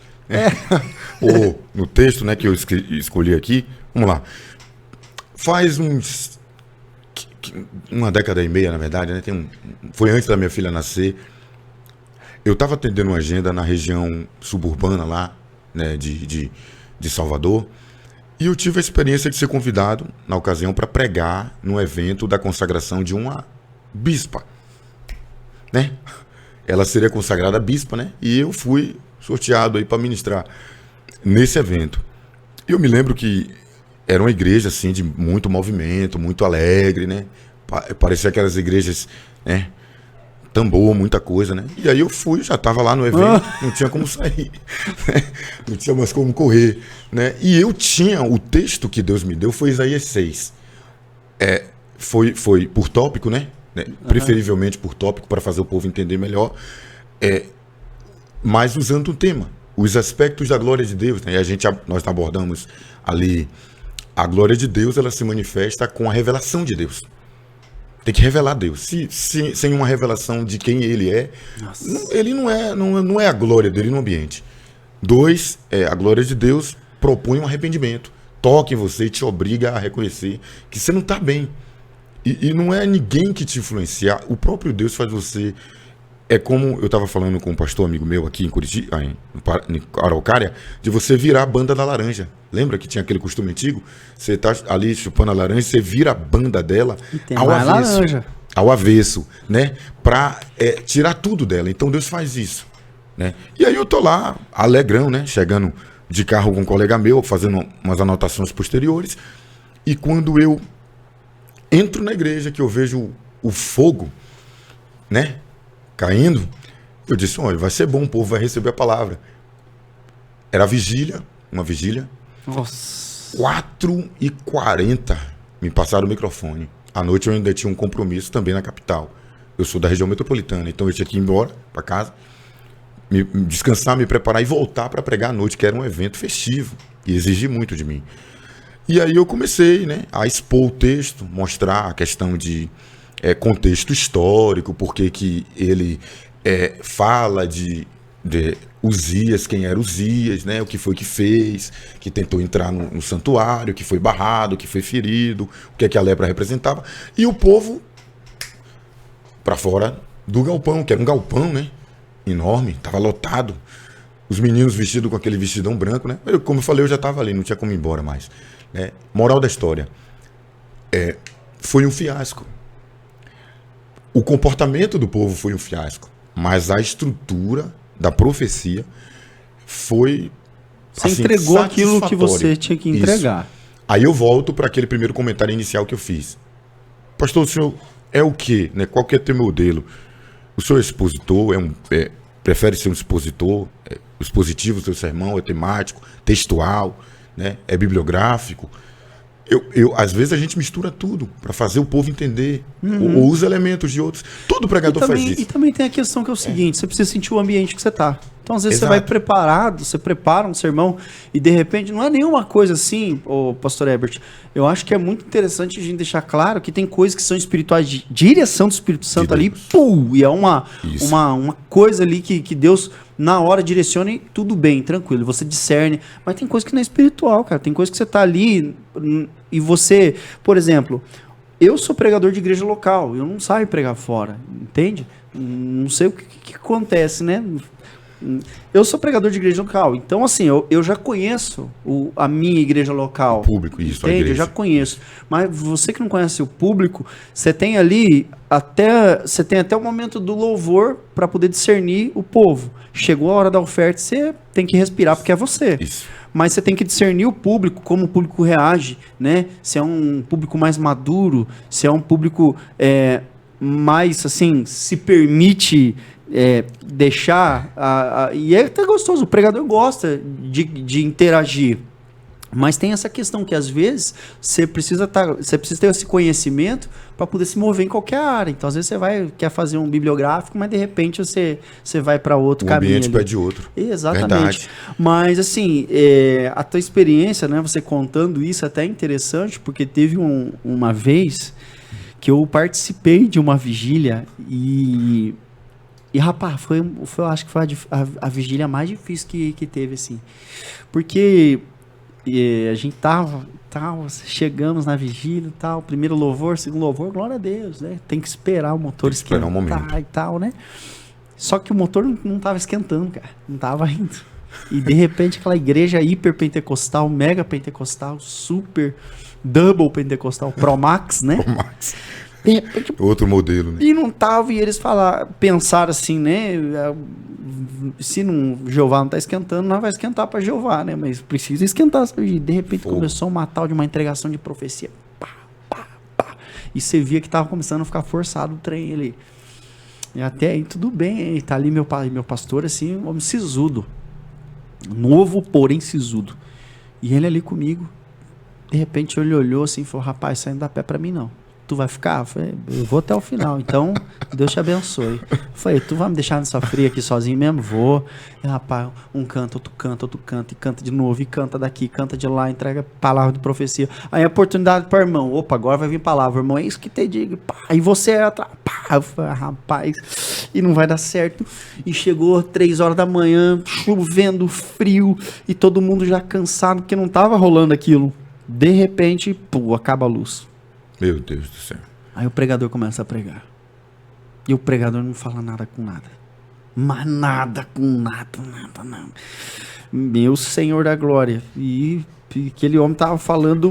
Ou no texto, né, que eu escolhi aqui, vamos lá. Faz uma década e meia, na verdade, né? Foi antes da minha filha nascer. Eu estava atendendo uma agenda na região suburbana lá, né, de Salvador, e eu tive a experiência de ser convidado, na ocasião, para pregar no evento da consagração de uma bispa, né? Ela seria consagrada bispa, né? E eu fui sorteado aí para ministrar nesse evento. Eu me lembro que era uma igreja, assim, de muito movimento, muito alegre, né? Parecia aquelas igrejas, né? Tambor, muita coisa, né? E aí eu fui, já estava lá no evento, não tinha como sair, né? Não tinha mais como correr, né? E eu tinha, o texto que Deus me deu foi Isaías 6. Foi por tópico, né? Preferivelmente por tópico, para fazer o povo entender melhor, mas usando o tema, os aspectos da glória de Deus, né? E nós abordamos ali, a glória de Deus, ela se manifesta com a revelação de Deus. Tem que revelar Deus. Sem uma revelação de quem Ele é, ele não é a glória dele no ambiente. 2, a glória de Deus propõe um arrependimento. Toca em você e te obriga a reconhecer que você não está bem. E não é ninguém que te influencia. O próprio Deus faz você é como eu estava falando com um pastor amigo meu aqui em Curitiba, em Araucária, de você virar a banda da laranja. Lembra que tinha aquele costume antigo? Você tá ali chupando a laranja, você vira a banda dela ao avesso. Laranja. Ao avesso, né? Para tirar tudo dela. Então Deus faz isso, né? E aí eu tô lá, alegrão, né? Chegando de carro com um colega meu, fazendo umas anotações posteriores. E quando eu entro na igreja, que eu vejo o fogo, né? Caindo, eu disse, olha, vai ser bom, o povo vai receber a palavra. Era a vigília, uma vigília. Nossa. 4h40 me passaram o microfone. À noite eu ainda tinha um compromisso também na capital. Eu sou da região metropolitana, então eu tinha que ir embora para casa, me descansar, me preparar e voltar para pregar à noite, que era um evento festivo e exigia muito de mim. E aí eu comecei, né, a expor o texto, mostrar a questão de contexto histórico, porque que ele fala de Uzias, quem era Uzias, né, o que foi que fez, que tentou entrar no santuário, que foi barrado, que foi ferido, o que é que a lepra representava, e o povo para fora do galpão, que era um galpão, né, enorme, estava lotado, os meninos vestidos com aquele vestidão branco, né, como eu falei, eu já estava ali, não tinha como ir embora mais, né. Moral da história, foi um fiasco. O comportamento do povo foi um fiasco, mas a estrutura da profecia foi, você assim, entregou aquilo que você tinha que entregar. Isso. Aí eu volto para aquele primeiro comentário inicial que eu fiz. Pastor, o senhor é o quê? Né? Qual que é o teu modelo? O senhor é expositor? Prefere ser um expositor? O expositivo do seu sermão é temático, textual, né? É bibliográfico? Às vezes a gente mistura tudo para fazer o povo entender, ou usa elementos de outros. Todo pregador faz isso. E também tem a questão que é o seguinte, você precisa sentir o ambiente que você está. Então, às vezes você vai preparado, você prepara um sermão e de repente não é nenhuma coisa assim, pastor Herbert. Eu acho que é muito interessante a gente deixar claro que tem coisas que são espirituais de direção do Espírito Santo ali, e é uma coisa ali que Deus na hora direciona e tudo bem, tranquilo, você discerne, mas tem coisa que não é espiritual, cara, tem coisa que você tá ali e você, por exemplo, eu sou pregador de igreja local, eu não saio pregar fora, entende? Não sei o que acontece, né? Eu sou pregador de igreja local, então assim, eu já conheço a minha igreja local. O público, isso, entende? A igreja. Eu já conheço. Mas você que não conhece o público, você tem ali até o momento do louvor para poder discernir o povo. Chegou a hora da oferta, você tem que respirar porque é você. Isso. Mas você tem que discernir o público, como o público reage, né? Se é um público mais maduro, se é um público mais, assim, se permite deixar... e é até gostoso, o pregador gosta de interagir. Mas tem essa questão que, às vezes, você precisa ter esse conhecimento para poder se mover em qualquer área. Então, às vezes, você quer fazer um bibliográfico, mas, de repente, você vai para outro caminho. O ambiente pede outro. Exatamente. Verdade. Mas, assim, a tua experiência, né, você contando isso, é até interessante, porque teve uma vez que eu participei de uma vigília e rapaz, eu acho que foi a vigília mais difícil que teve, assim. Porque... a gente chegamos na vigília e tal, primeiro louvor, segundo louvor, glória a Deus, né? Tem que esperar o motor esquentar e tal, né? Só que o motor não tava esquentando, cara, não tava indo. E de repente aquela igreja hiper pentecostal, mega pentecostal, super double pentecostal, Pro Max, né? Pro Max. De repente, outro modelo, né? E não tava, e eles pensaram assim, né? Se Jeová não tá esquentando, não vai esquentar para Jeová, né? Mas precisa esquentar. E de repente começou uma tal de uma entregação de profecia. Pá, pá, pá. E você via que tava começando a ficar forçado o trem ali. E até aí tudo bem. E tá ali meu pastor, assim, um homem sisudo. Novo, porém sisudo. E ele ali comigo. De repente ele olhou assim e falou: rapaz, isso aí não dá pé para mim não. Tu vai ficar? Eu falei, eu vou até o final, então Deus te abençoe. Eu falei, tu vai me deixar nessa fria aqui sozinho mesmo? Vou. E rapaz, um canta, outro canta, e canta de novo, e canta daqui, canta de lá, entrega palavra de profecia. Aí a oportunidade para o irmão, opa, agora vai vir palavra, irmão, é isso que te digo, pá, e você é atrás, pá, eu falei, rapaz, e não vai dar certo. E chegou 3 horas da manhã, chovendo, frio, e todo mundo já cansado, porque não tava rolando aquilo. De repente, pô, acaba a luz. Meu Deus do céu. Aí o pregador começa a pregar. E o pregador não fala nada com nada. Mas nada com nada, não. Meu Senhor da Glória. E aquele homem tava falando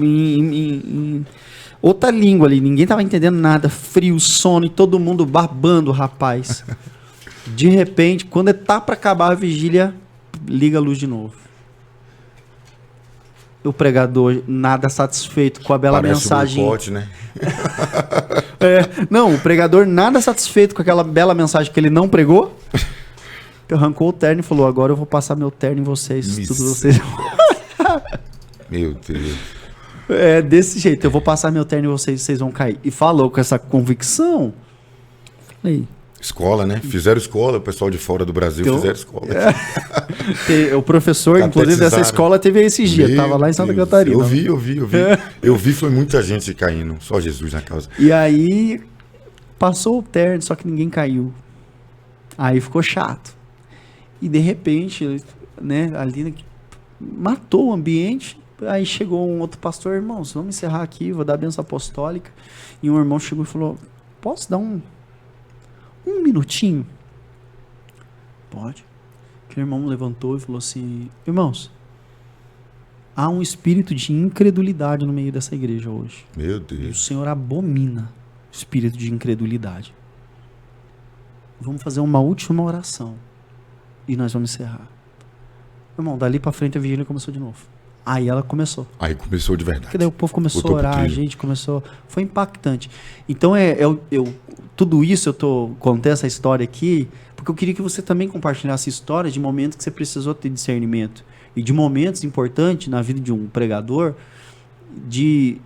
em outra língua ali. Ninguém tava entendendo nada. Frio, sono e todo mundo babando, rapaz. De repente, quando tá para acabar a vigília, liga a luz de novo. O pregador, nada satisfeito com a bela mensagem. Um boicote, né? Não, o pregador nada satisfeito com aquela bela mensagem que ele não pregou. Arrancou o terno e falou: agora eu vou passar meu terno em vocês. Tudo vocês. Meu Deus. É desse jeito, eu vou passar meu terno em vocês vão cair. E falou com essa convicção. Falei. Escola, né? Fizeram escola, o pessoal de fora do Brasil fizeram escola. O professor, inclusive, dessa escola teve esse dia. Tava lá em Santa Catarina. Eu vi. Eu vi, foi muita gente caindo. Só Jesus na causa. E aí, passou o terno, só que ninguém caiu. Aí ficou chato. E de repente, né, ali matou o ambiente. Aí chegou um outro pastor: irmãos, vamos encerrar aqui, vou dar a bênção apostólica. E um irmão chegou e falou: posso dar um minutinho? Pode. Aquele irmão levantou e falou assim: irmãos, há um espírito de incredulidade no meio dessa igreja hoje. Meu E o Deus. Senhor abomina o espírito de incredulidade. Vamos fazer uma última oração e nós vamos encerrar. Irmão, dali pra frente a vigília começou de novo. Aí ela começou. Aí começou de verdade. Porque daí o povo começou a orar, a gente começou... Foi impactante. Então, tudo isso eu contei essa história aqui, porque eu queria que você também compartilhasse histórias de momentos que você precisou ter discernimento. E de momentos importantes na vida de um pregador,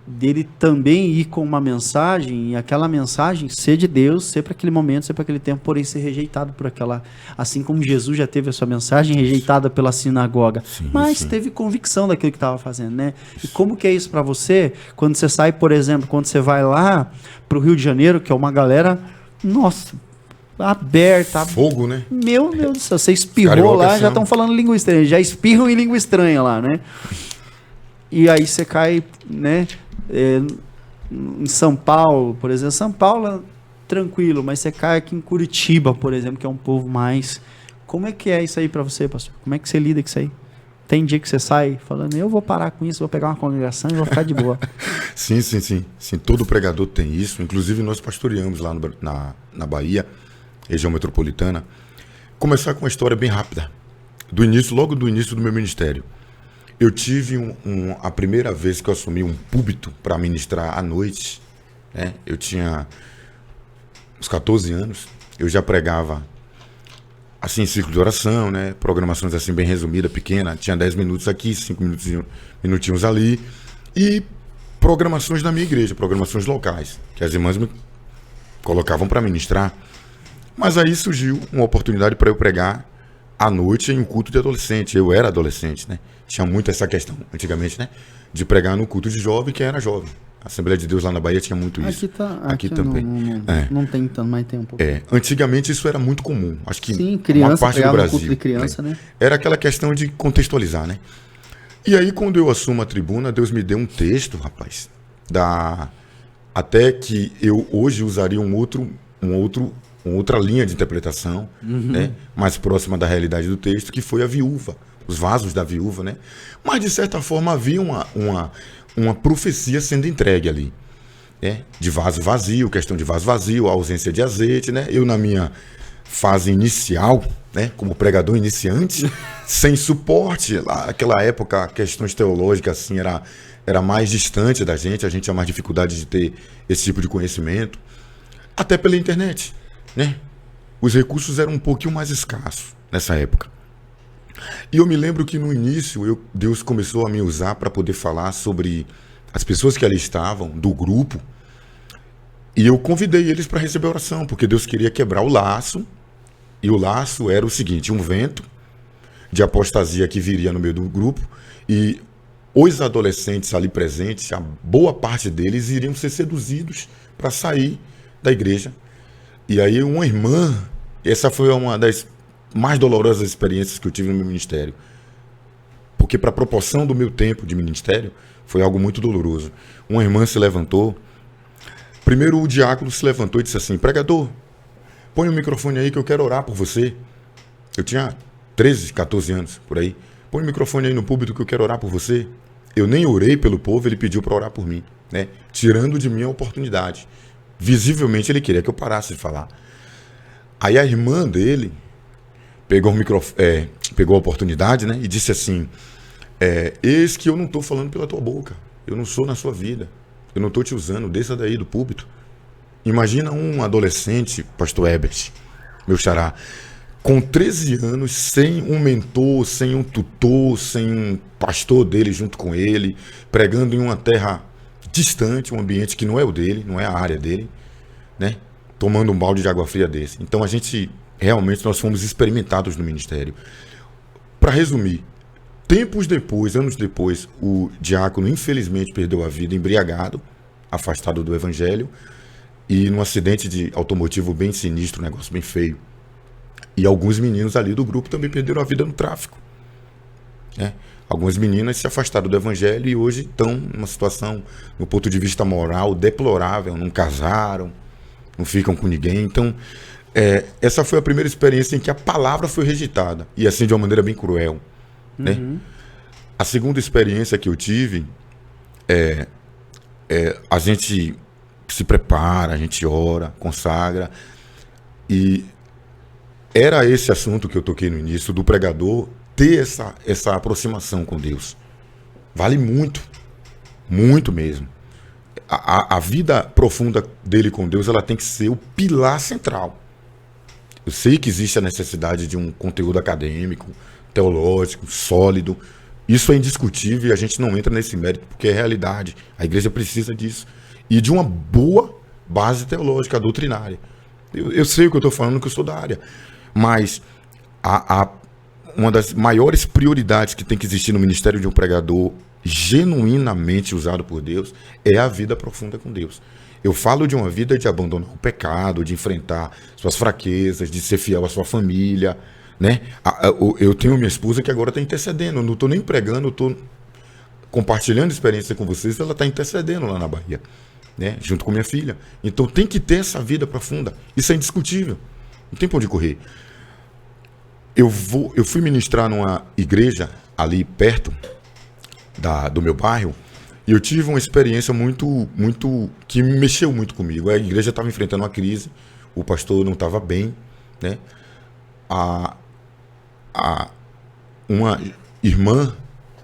dele também ir com uma mensagem, e aquela mensagem ser de Deus, ser para aquele momento, ser para aquele tempo, porém ser rejeitado por aquela... Assim como Jesus já teve a sua mensagem rejeitada pela sinagoga, mas teve convicção daquilo que estava fazendo, né? E como que é isso para você, quando você sai, por exemplo, quando você vai lá para o Rio de Janeiro, que é uma galera, nossa, aberta. Fogo, né? Meu Deus do céu, você espirrou lá, já estão falando língua estranha, já espirram em língua estranha lá, né? E aí você cai, né, em São Paulo, por exemplo. São Paulo é tranquilo, mas você cai aqui em Curitiba, por exemplo, que é um povo mais... Como é que é isso aí para você, pastor? Como é que você lida com isso aí? Tem dia que você sai falando: eu vou parar com isso, vou pegar uma congregação e vou ficar de boa. Sim. Todo pregador tem isso. Inclusive nós pastoreamos lá na Bahia, região metropolitana. Começar com uma história bem rápida. Logo do início do meu ministério. Eu tive a primeira vez que eu assumi um púlpito para ministrar à noite, né? Eu tinha uns 14 anos, eu já pregava assim em círculo de oração, né? Programações assim bem resumidas, pequena, tinha 10 minutos aqui, 5 minutinhos ali, e programações da minha igreja, programações locais, que as irmãs me colocavam para ministrar. Mas aí surgiu uma oportunidade para eu pregar à noite em um culto de adolescente. Eu era adolescente, né? Tinha muito essa questão, antigamente, né? De pregar no culto de jovem, que era jovem. A Assembleia de Deus lá na Bahia tinha muito isso. Aqui também. Não tem tanto, mas tem um pouco. Antigamente isso era muito comum. Acho que criança, uma parte do Brasil. Culto de criança, né? Era aquela questão de contextualizar, né? E aí, quando eu assumo a tribuna, Deus me deu um texto, rapaz, até que eu hoje usaria uma outra linha de interpretação, né? Mais próxima da realidade do texto, que foi a viúva. Os vasos da viúva, né? Mas, de certa forma, havia uma profecia sendo entregue ali, né? De vaso vazio, questão de vaso vazio, ausência de azeite, né? Eu, na minha fase inicial, né? Como pregador iniciante, sem suporte, lá, naquela época, questões teológicas, assim, era mais distante da gente, a gente tinha mais dificuldade de ter esse tipo de conhecimento, até pela internet, né? Os recursos eram um pouquinho mais escassos nessa época. E eu me lembro que no início Deus começou a me usar para poder falar sobre as pessoas que ali estavam, do grupo, e eu convidei eles para receber a oração, porque Deus queria quebrar o laço, e o laço era o seguinte: um vento de apostasia que viria no meio do grupo, e os adolescentes ali presentes, a boa parte deles iriam ser seduzidos para sair da igreja. E aí uma irmã, essa foi uma das mais dolorosas experiências que eu tive no meu ministério, porque para a proporção do meu tempo de ministério foi algo muito doloroso. Uma irmã se levantou, Primeiro o diácono se levantou e disse assim: pregador, põe o microfone aí que eu quero orar por você. Eu tinha 13, 14 anos, por aí. Põe o microfone aí no púlpito que eu quero orar por você. Eu nem orei pelo povo, ele pediu para orar por mim, né? Tirando de mim a oportunidade. Visivelmente ele queria que eu parasse de falar. Aí a irmã dele pegou a oportunidade, né? E disse assim: eis que eu não estou falando pela tua boca. Eu não sou na sua vida. Eu não estou te usando. Desça daí do púlpito. Imagina um adolescente, pastor Herbert, meu xará, com 13 anos, sem um mentor, sem um tutor, sem um pastor dele junto com ele, pregando em uma terra distante, um ambiente que não é o dele, não é a área dele, né? Tomando um balde de água fria desse. Então realmente nós fomos experimentados no ministério. Para resumir, tempos depois, anos depois, o diácono infelizmente perdeu a vida embriagado, afastado do evangelho, e num acidente de automotivo bem sinistro, um negócio bem feio. E alguns meninos ali do grupo também perderam a vida no tráfico, né? Algumas meninas se afastaram do evangelho e hoje estão numa situação, no ponto de vista moral, deplorável, não casaram, não ficam com ninguém. Então, essa foi a primeira experiência em que a palavra foi rejeitada, e assim de uma maneira bem cruel, né? A segunda experiência que eu tive a gente se prepara, a gente ora, consagra, e era esse assunto que eu toquei no início, do pregador ter essa aproximação com Deus. Vale muito, muito mesmo. A vida profunda dele com Deus, ela tem que ser o pilar central. Eu sei que existe a necessidade de um conteúdo acadêmico, teológico, sólido. Isso é indiscutível e a gente não entra nesse mérito porque é realidade. A igreja precisa disso. E de uma boa base teológica, doutrinária. Eu sei o que eu estou falando, que eu sou da área. Mas uma das maiores prioridades que tem que existir no ministério de um pregador genuinamente usado por Deus é a vida profunda com Deus. Eu falo de uma vida de abandonar o pecado, de enfrentar suas fraquezas, de ser fiel à sua família, né? Eu tenho minha esposa que agora está intercedendo. Eu não estou nem pregando, eu estou compartilhando experiência com vocês. Ela está intercedendo lá na Bahia, né? Junto com minha filha. Então tem que ter essa vida profunda. Isso é indiscutível. Não tem para onde correr. Eu fui ministrar numa igreja ali perto do meu bairro e eu tive uma experiência muito que me mexeu muito comigo. A igreja estava enfrentando uma crise, o pastor não estava bem, né? Uma irmã,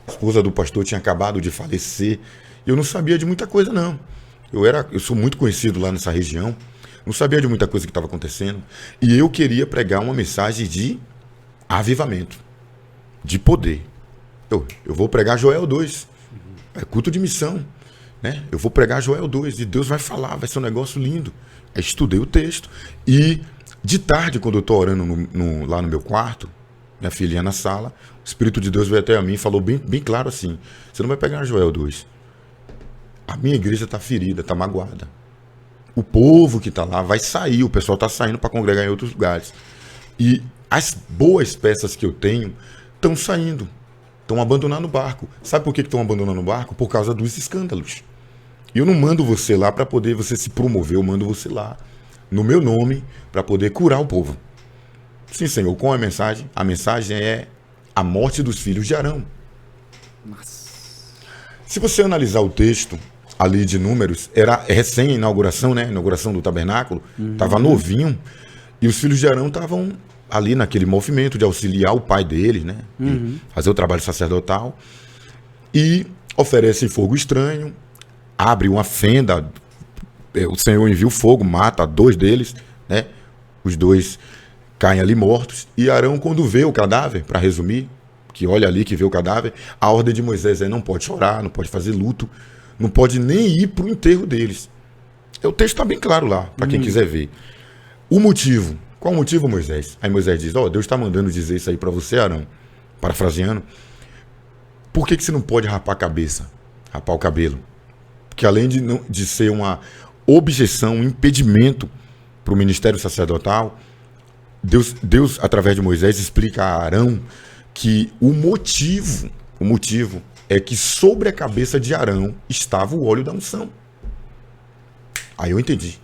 esposa do pastor, tinha acabado de falecer. Eu não sabia de muita coisa, não. Eu sou muito conhecido lá nessa região. Não sabia de muita coisa que estava acontecendo. E eu queria pregar uma mensagem de avivamento, de poder. Eu vou pregar Joel 2. É culto de missão, né? Eu vou pregar Joel 2 e Deus vai falar, vai ser um negócio lindo. Aí estudei o texto. E de tarde, quando eu estou orando lá no meu quarto, minha filhinha na sala, o Espírito de Deus veio até a mim e falou bem claro assim: você não vai pegar Joel 2. A minha igreja está ferida, está magoada. O povo que está lá vai sair, o pessoal está saindo para congregar em outros lugares. E as boas peças que eu tenho estão saindo, estão abandonando o barco. Sabe por que estão abandonando o barco? Por causa dos escândalos. E eu não mando você lá para poder você se promover, eu mando você lá no meu nome para poder curar o povo. Sim, Senhor, qual é a mensagem? A mensagem é a morte dos filhos de Arão. Nossa. Se você analisar o texto ali de Números, era recém-inauguração, né? Inauguração do tabernáculo, estava novinho, e os filhos de Arão estavam ali naquele movimento de auxiliar o pai deles, né? Fazer o trabalho sacerdotal, e oferecem fogo estranho, abre uma fenda, o Senhor envia o fogo, mata 2 deles, né? Os 2 caem ali mortos, e Arão, quando vê o cadáver, para resumir, que olha ali, que vê o cadáver, a ordem de Moisés é: não pode chorar, não pode fazer luto, não pode nem ir para o enterro deles. O texto está bem claro lá, para quem quiser ver. O motivo. Qual o motivo, Moisés? Aí Moisés diz: Deus está mandando dizer isso aí para você, Arão. Parafraseando. Por que você não pode rapar a cabeça? Rapar o cabelo? Porque além de ser uma objeção, um impedimento para o ministério sacerdotal, Deus, através de Moisés, explica a Arão que o motivo é que sobre a cabeça de Arão estava o óleo da unção. Aí eu entendi.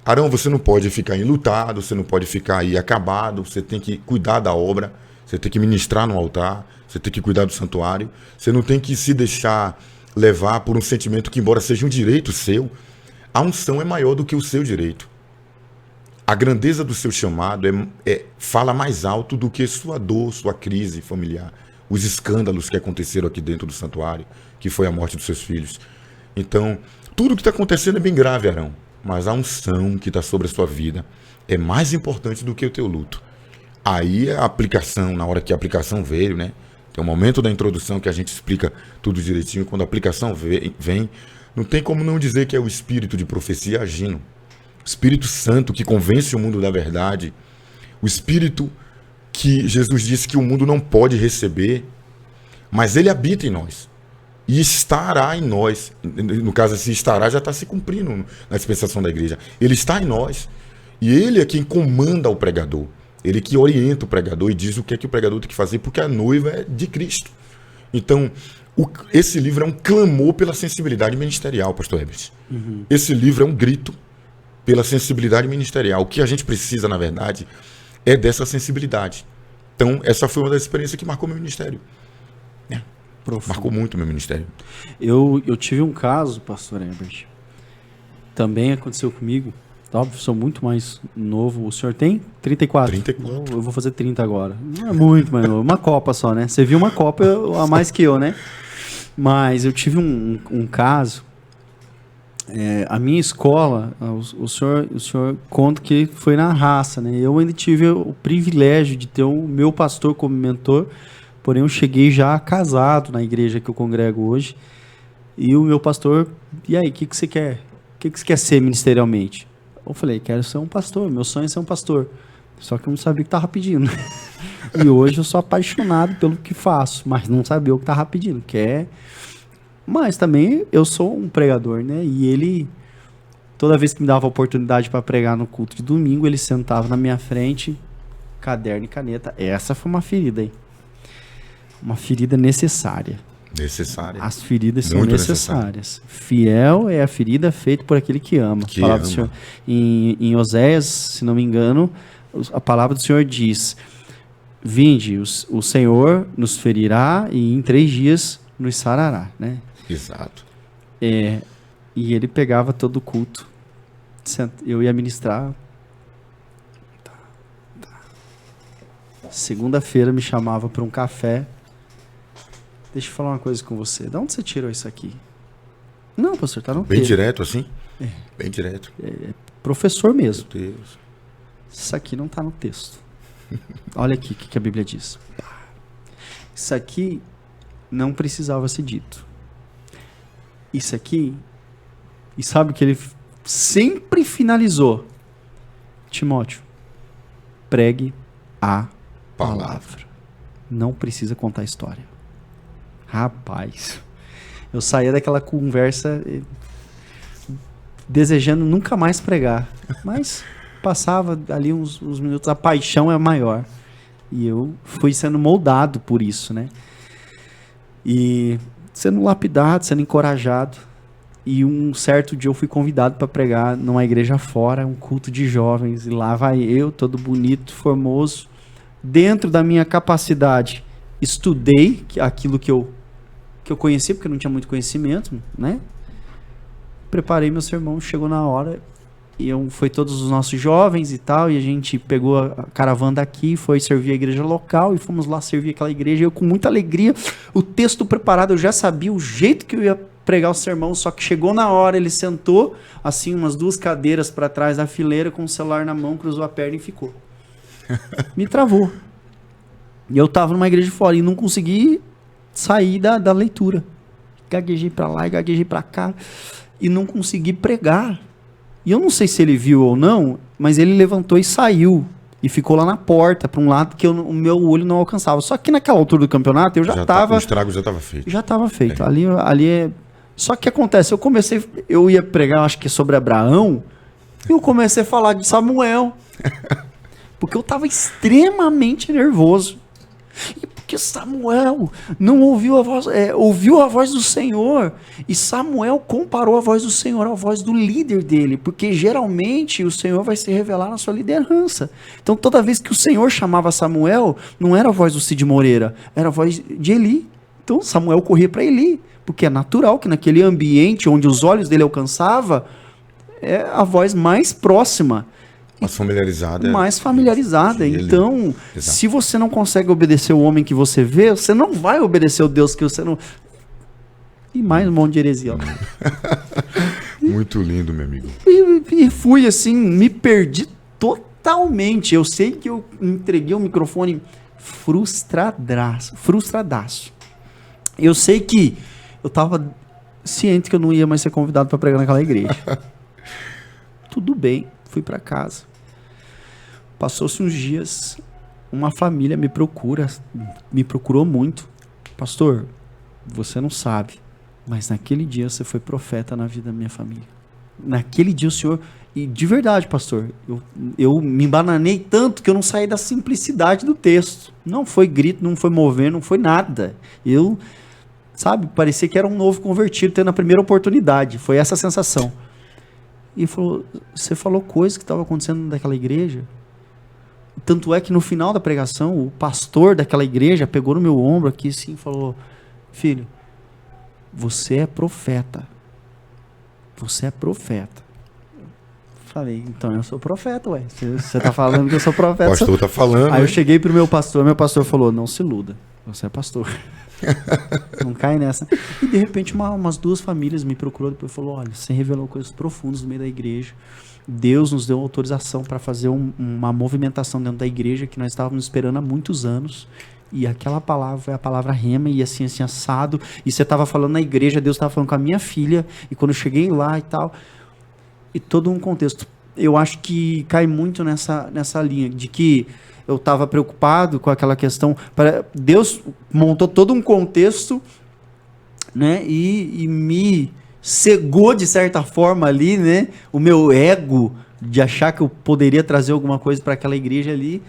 Arão, você não pode ficar enlutado, você não pode ficar aí acabado, você tem que cuidar da obra, você tem que ministrar no altar, você tem que cuidar do santuário, você não tem que se deixar levar por um sentimento que, embora seja um direito seu, a unção é maior do que o seu direito. A grandeza do seu chamado fala mais alto do que sua dor, sua crise familiar, os escândalos que aconteceram aqui dentro do santuário, que foi a morte dos seus filhos. Então, tudo que está acontecendo é bem grave, Arão, mas a unção que está sobre a sua vida é mais importante do que o teu luto. Aí a aplicação, na hora que a aplicação veio, né? Tem um momento da introdução que a gente explica tudo direitinho. Quando a aplicação vem, não tem como não dizer que é o espírito de profecia agindo. O Espírito Santo que convence o mundo da verdade. O Espírito que Jesus disse que o mundo não pode receber, mas ele habita em nós. E estará em nós. No caso, esse estará já está se cumprindo na dispensação da igreja. Ele está em nós. E ele é quem comanda o pregador. Ele que orienta o pregador e diz o que é que o pregador tem que fazer, porque a noiva é de Cristo. Então, esse livro é um clamor pela sensibilidade ministerial, pastor Herbert. Uhum. Esse livro é um grito pela sensibilidade ministerial. O que a gente precisa, na verdade, é dessa sensibilidade. Então, essa foi uma das experiências que marcou meu ministério. Marcou muito meu ministério. Eu tive um caso, pastor Herbert, também aconteceu comigo. Óbvio, sou muito mais novo. O senhor tem 34? 34. Eu vou fazer 30 agora. Não é muito mais novo. Uma Copa só, né? Você viu uma Copa a mais que eu, né? Mas eu tive um caso. A minha escola, o senhor conta que foi na raça, né? Eu ainda tive o privilégio de ter o meu pastor como mentor, porém eu cheguei já casado na igreja que eu congrego hoje. E o meu pastor, e aí, o que você quer? O que você quer ser ministerialmente? Eu falei, quero ser um pastor, meu sonho é ser um pastor. Só que eu não sabia o que estava pedindo. E hoje eu sou apaixonado pelo que faço, mas não sabia o que estava pedindo. Mas também eu sou um pregador, né? E ele, toda vez que me dava a oportunidade para pregar no culto de domingo, ele sentava na minha frente, caderno e caneta. Essa foi uma ferida, hein? Uma ferida necessária. Necessária. As feridas são necessárias. Fiel é a ferida feita por aquele que ama. Que a palavra ama. do Senhor, em Oséias, se não me engano, a palavra do Senhor diz: vinde, o Senhor nos ferirá e em 3 dias nos sarará, né? Exato. E ele pegava todo o culto. Eu ia ministrar. Segunda-feira me chamava para um café. Deixa eu falar uma coisa com você. De onde você tirou isso aqui? Não, pastor, tá no Bem texto. direto assim? Bem direto. Professor mesmo. Meu Deus. Isso aqui não tá no texto. Olha aqui o que a Bíblia diz. Isso aqui não precisava ser dito. Isso aqui... E sabe que ele sempre finalizou. Timóteo, pregue a palavra. Não precisa contar a história. Rapaz, eu saía daquela conversa desejando nunca mais pregar, mas passava ali uns minutos, a paixão é maior, e eu fui sendo moldado por isso, né? E sendo lapidado, sendo encorajado, e um certo dia eu fui convidado para pregar numa igreja fora, um culto de jovens, e lá vai eu, todo bonito, formoso, dentro da minha capacidade, estudei aquilo que eu conhecia, porque eu não tinha muito conhecimento, né? Preparei meu sermão, chegou na hora, e foi todos os nossos jovens e tal, e a gente pegou a caravana daqui, foi servir a igreja local, e fomos lá servir aquela igreja, e eu com muita alegria, o texto preparado, eu já sabia o jeito que eu ia pregar o sermão, só que chegou na hora, ele sentou, assim, umas 2 cadeiras para trás da fileira, com o celular na mão, cruzou a perna e ficou. Me travou. E eu tava numa igreja fora, e não consegui sair da leitura. Gaguejei pra lá e gaguejei pra cá e não consegui pregar. E eu não sei se ele viu ou não, mas ele levantou e saiu e ficou lá na porta, pra um lado que o meu olho não alcançava. Só que naquela altura do campeonato eu já tava... O estrago já estava feito. Já estava feito. Ali é... Só que acontece, eu ia pregar, acho que sobre Abraão, e eu comecei a falar de Samuel. Porque eu tava extremamente nervoso. E por porque Samuel não ouviu a voz, ouviu a voz do Senhor. E Samuel comparou a voz do Senhor à voz do líder dele, porque geralmente o Senhor vai se revelar na sua liderança. Então toda vez que o Senhor chamava Samuel, não era a voz do Cid Moreira, era a voz de Eli. Então Samuel corria para Eli, porque é natural que naquele ambiente onde os olhos dele alcançavam, é a voz mais próxima. Mais familiarizada. Mais familiarizada. Então, se você não consegue obedecer o homem que você vê, você não vai obedecer o Deus que você não... E mais um monte de heresia. Muito lindo, meu amigo. E fui assim, me perdi totalmente. Eu sei que eu entreguei o microfone frustradaço. Eu sei que eu tava ciente que eu não ia mais ser convidado para pregar naquela igreja. Tudo bem, fui para casa. Passou-se uns dias, uma família me procurou muito. Pastor, você não sabe, mas naquele dia você foi profeta na vida da minha família. Naquele dia o senhor... E de verdade, pastor, eu me embananei tanto que eu não saí da simplicidade do texto. Não foi grito, não foi mover, não foi nada. Parecia que era um novo convertido tendo a primeira oportunidade. Foi essa a sensação. E falou, você falou coisas que estavam acontecendo naquela igreja? Tanto é que no final da pregação, o pastor daquela igreja pegou no meu ombro aqui assim e falou, filho, você é profeta. Você é profeta. Falei, então eu sou profeta, ué. Você tá falando que eu sou profeta. O pastor tá falando. Aí eu cheguei pro meu pastor falou, não se iluda, você é pastor. Não cai nessa. E de repente umas duas famílias me procurou depois e falou, olha, você revelou coisas profundas no meio da igreja. Deus nos deu autorização para fazer uma movimentação dentro da igreja que nós estávamos esperando há muitos anos. E aquela palavra é a palavra rema, e assim assado. E você estava falando na igreja, Deus estava falando com a minha filha. E quando eu cheguei lá e tal, e todo um contexto. Eu acho que cai muito nessa linha de que eu estava preocupado com aquela questão. Deus montou todo um contexto, né? E me cegou de certa forma ali, né? O meu ego de achar que eu poderia trazer alguma coisa para aquela igreja ali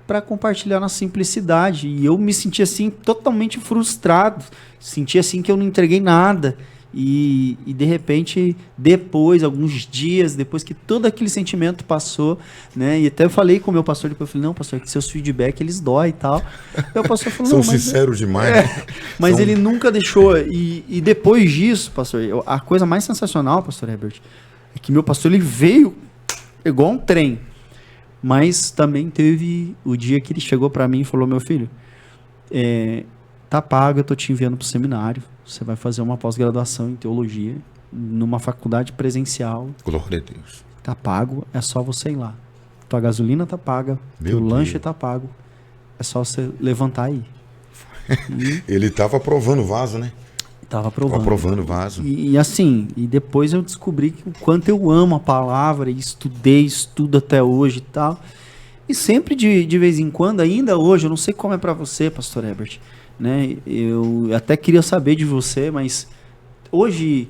para compartilhar na simplicidade. E eu me senti assim totalmente frustrado. Senti assim que eu não entreguei nada. E de repente, depois, alguns dias, depois que todo aquele sentimento passou, né? E até eu falei com o meu pastor, depois eu falei, não, pastor, que seus feedback, eles dói e tal. Aí o pastor falou, são sinceros demais. Né? Mas ele nunca deixou. E depois disso, pastor, a coisa mais sensacional, pastor Herbert, é que meu pastor, ele veio igual um trem. Mas também teve o dia que ele chegou para mim e falou, meu filho, tá pago, eu tô te enviando pro seminário. Você vai fazer uma pós-graduação em teologia numa faculdade presencial. Glória a Deus. Tá pago, é só você ir lá. Tua gasolina tá paga, teu lanche tá pago. É só você levantar aí. Ele tava aprovando o vaso, né? Tava aprovando. Aprovando o vaso. E assim, e depois eu descobri o quanto eu amo a palavra e estudo até hoje e tal. E sempre de vez em quando, ainda hoje, eu não sei como é para você, pastor Herbert, né? Eu até queria saber de você, mas hoje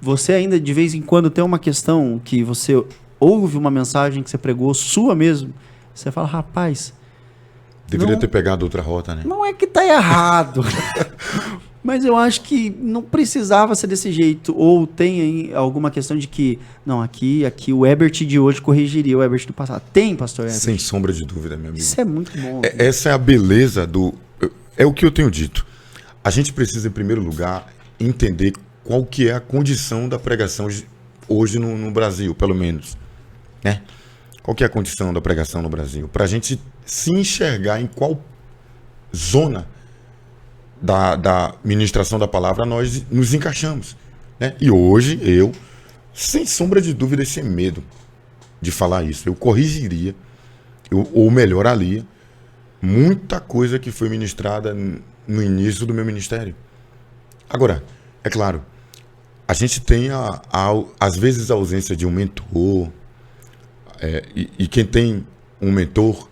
você ainda de vez em quando tem uma questão que você ouve uma mensagem que você pregou, sua mesmo, você fala, rapaz, deveria ter pegado outra rota, né? Não é que tá errado, mas eu acho que não precisava ser desse jeito. Ou tem aí alguma questão de que, não, aqui o Herbert de hoje corrigiria o Herbert do passado. Tem, pastor Herbert? Sem sombra de dúvida, meu amigo. Isso é muito bom. Essa é a beleza do... É o que eu tenho dito. A gente precisa, em primeiro lugar, entender qual que é a condição da pregação hoje no Brasil, pelo menos. Né? Qual que é a condição da pregação no Brasil? Para a gente se enxergar em qual zona da ministração da palavra nós nos encaixamos. Né? E hoje eu, sem sombra de dúvida e sem medo de falar isso, eu corrigiria, ou melhoraria, muita coisa que foi ministrada no início do meu ministério. Agora, é claro, a gente tem às vezes a ausência de um mentor, e quem tem um mentor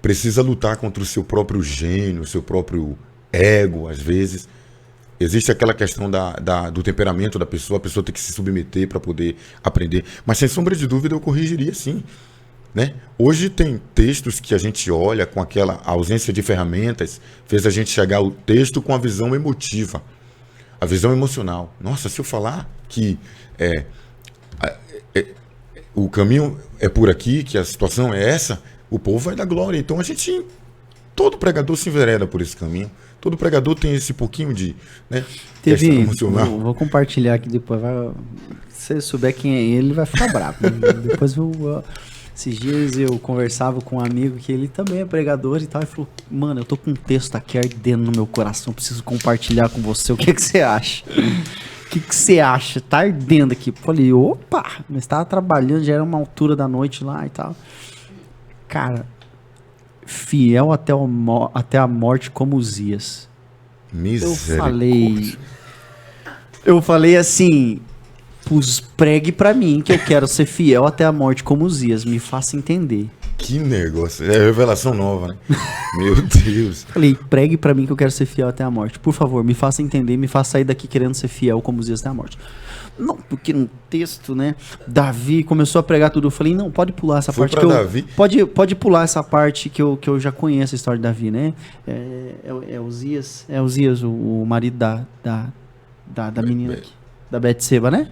precisa lutar contra o seu próprio gênio, o seu próprio ego, às vezes. Existe aquela questão do temperamento da pessoa, a pessoa tem que se submeter para poder aprender. Mas sem sombra de dúvida eu corrigiria sim. né? Hoje tem textos que a gente olha com aquela ausência de ferramentas, fez a gente chegar ao texto com a visão emotiva, a visão emocional. Nossa, se eu falar que o caminho é por aqui, que a situação é essa, o povo vai dar glória. Então todo pregador se envereda por esse caminho. Todo pregador tem esse pouquinho de, né, questão emocional. Vou compartilhar aqui depois. Se você souber quem é ele, vai ficar bravo. Depois esses dias eu conversava com um amigo que ele também é pregador e tal. E falou: mano, eu tô com um texto aqui ardendo no meu coração. Preciso compartilhar com você. O que você acha? O que você acha? Tá ardendo aqui. Falei: opa, mas tava trabalhando, já era uma altura da noite lá e tal. Cara, fiel até a morte como Uzias. Eu falei assim: pregue pra mim que eu quero ser fiel até a morte como Uzias. Me faça entender. Que negócio. É revelação nova, né? Meu Deus. Falei: pregue pra mim que eu quero ser fiel até a morte. Por favor, me faça entender, me faça sair daqui querendo ser fiel como Uzias até a morte. Não, porque no texto, né, Davi começou a pregar tudo. Eu falei: não, pode pular essa parte. Davi. Pode pular essa parte que eu já conheço a história de Davi, né? Uzias, o marido da menina aqui, da Betseba, né?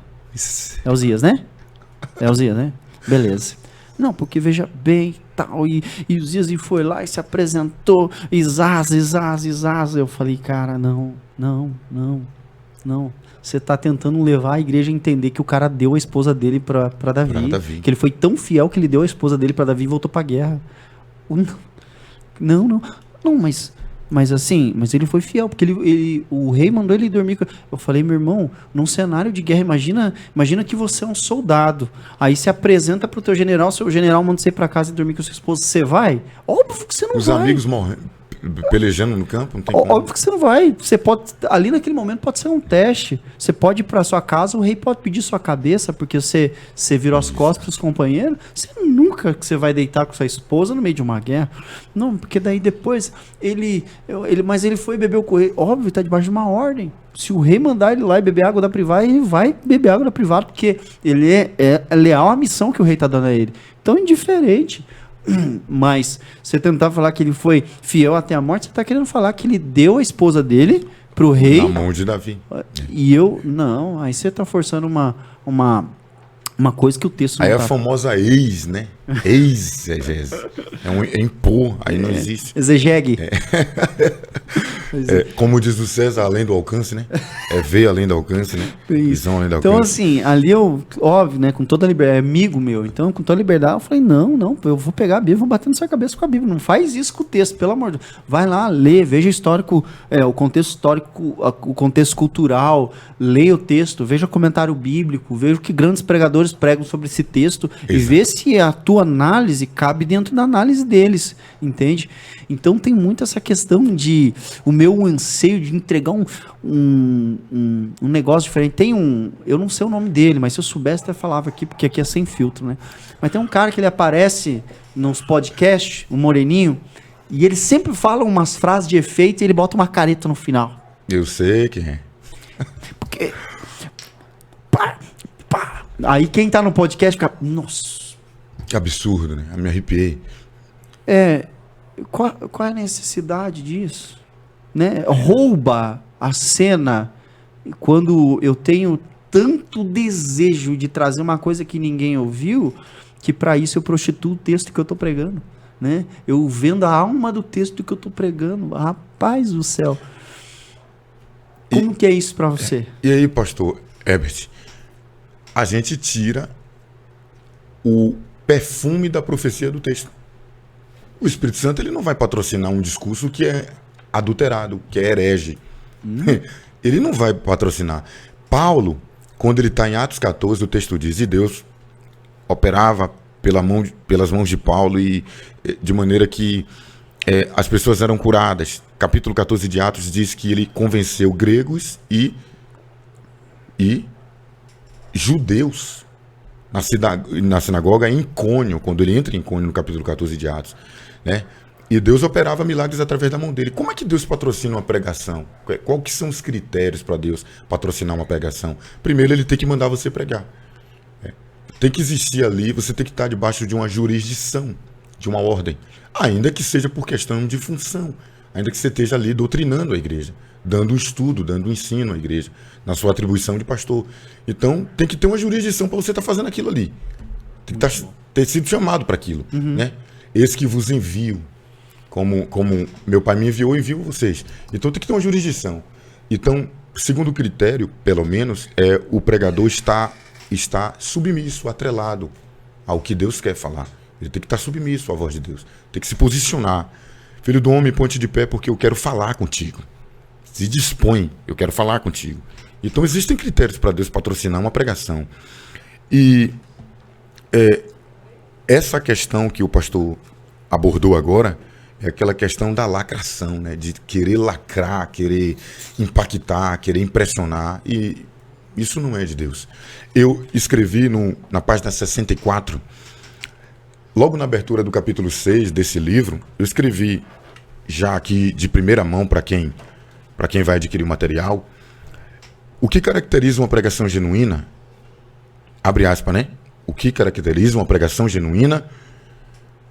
É Uzias, né? É Uzias, né? Beleza. Não, porque veja bem, tal, e Uzias foi lá e se apresentou, Izaz. Eu falei: cara, não. Você tá tentando levar a igreja a entender que o cara deu a esposa dele pra Davi. Que ele foi tão fiel que ele deu a esposa dele pra Davi e voltou pra guerra. Não, mas ele foi fiel, porque o rei mandou ele dormir. Eu falei: meu irmão, num cenário de guerra, imagina que você é um soldado, aí se apresenta pro teu general, seu general manda você ir pra casa e dormir com sua esposa, você vai? Óbvio que você não vai. Os amigos morrendo, pelejando no campo, não tem como. Óbvio que você não vai. Você pode, ali naquele momento pode ser um teste. Você pode ir pra sua casa, o rei pode pedir sua cabeça porque você virou as costas pros companheiros. Você nunca que você vai deitar com sua esposa no meio de uma guerra. Não, porque daí depois mas ele foi beber o correio. Óbvio, tá debaixo de uma ordem. Se o rei mandar ele lá e beber água da privada, ele vai beber água da privada, porque ele é leal à missão que o rei tá dando a ele. Então, indiferente. Mas você tentar falar que ele foi fiel até a morte, você tá querendo falar que ele deu a esposa dele pro rei. Na mão de Davi. E não, aí você tá forçando uma coisa que o texto não aí tá. A famosa ex, né? Ex-exegese. É impor, aí não existe. Exegegue. Como diz o César, além do alcance, né? Ver além do alcance, né? Visão além do alcance. Então, assim, ali óbvio, né? Com toda a liberdade, amigo meu. Então, com toda a liberdade, eu falei: não, eu vou pegar a Bíblia, vou bater na sua cabeça com a Bíblia. Não faz isso com o texto, pelo amor de Deus. Vai lá, lê, veja o contexto histórico, o contexto cultural, leia o texto, veja o comentário bíblico, veja o que grandes pregadores pregam sobre esse texto. Exato. E vê se a tua análise cabe dentro da análise deles, entende? Então tem muito essa questão de o meu anseio de entregar um negócio diferente. Eu não sei o nome dele, mas se eu soubesse até falava aqui, porque aqui é sem filtro, né? Mas tem um cara que ele aparece nos podcasts, o Moreninho, e ele sempre fala umas frases de efeito e ele bota uma careta no final. Eu sei quem é. Porque aí quem tá no podcast fica: nossa, que absurdo, né? Eu me arrepiei. Qual é a necessidade disso? Né? Rouba a cena quando eu tenho tanto desejo de trazer uma coisa que ninguém ouviu, que para isso eu prostituo o texto que eu tô pregando, né? Eu vendo a alma do texto que eu tô pregando. Rapaz do céu. Como que é isso para você? E aí, pastor Herbert, a gente tira o perfume da profecia do texto. O Espírito Santo ele não vai patrocinar um discurso que é adulterado, que é herege. Ele não vai patrocinar. Paulo, quando ele está em Atos 14, o texto diz: e Deus operava pelas mãos de Paulo e de maneira que as pessoas eram curadas. Capítulo 14 de Atos diz que ele convenceu gregos e judeus na sinagoga em Icônio, quando ele entra em Icônio no capítulo 14 de Atos, né? E Deus operava milagres através da mão dele. Como é que Deus patrocina uma pregação? Qual que são os critérios para Deus patrocinar uma pregação? Primeiro, ele tem que mandar você pregar. tem que existir ali, você tem que estar debaixo de uma jurisdição, de uma ordem. Ainda que seja por questão de função. Ainda que você esteja ali doutrinando a igreja, dando um estudo, dando um ensino à igreja, na sua atribuição de pastor. Então, tem que ter uma jurisdição para você estar fazendo aquilo ali. Tem que ter sido chamado para aquilo. Né? Esse que vos envio, como meu pai me enviou, eu envio vocês. Então, tem que ter uma jurisdição. Então, segundo critério, pelo menos, o pregador está submisso, atrelado ao que Deus quer falar. Ele tem que estar submisso à voz de Deus. Tem que se posicionar. Filho do homem, ponte de pé porque eu quero falar contigo. Se dispõe, eu quero falar contigo. Então existem critérios para Deus patrocinar uma pregação. E essa questão que o pastor abordou agora é aquela questão da lacração, né? De querer lacrar, querer impactar, querer impressionar. E isso não é de Deus. Eu escrevi na página 64, logo na abertura do capítulo 6 desse livro, eu escrevi já aqui de primeira mão para quem vai adquirir o material, o que caracteriza uma pregação genuína, abre aspas, né? O que caracteriza uma pregação genuína?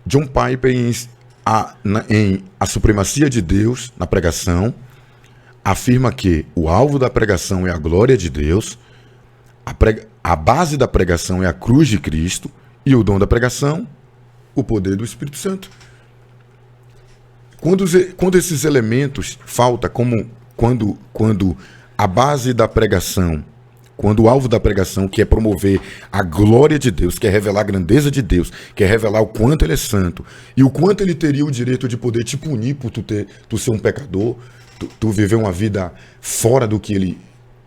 John Piper, em A Supremacia de Deus na Pregação, afirma que o alvo da pregação é a glória de Deus, a base da pregação é a cruz de Cristo e o dom da pregação, o poder do Espírito Santo. Quando esses elementos faltam, como quando a base da pregação, quando o alvo da pregação, que é promover a glória de Deus, quer revelar a grandeza de Deus, quer revelar o quanto Ele é santo, e o quanto Ele teria o direito de poder te punir por tu ser um pecador, tu viver uma vida fora do que Ele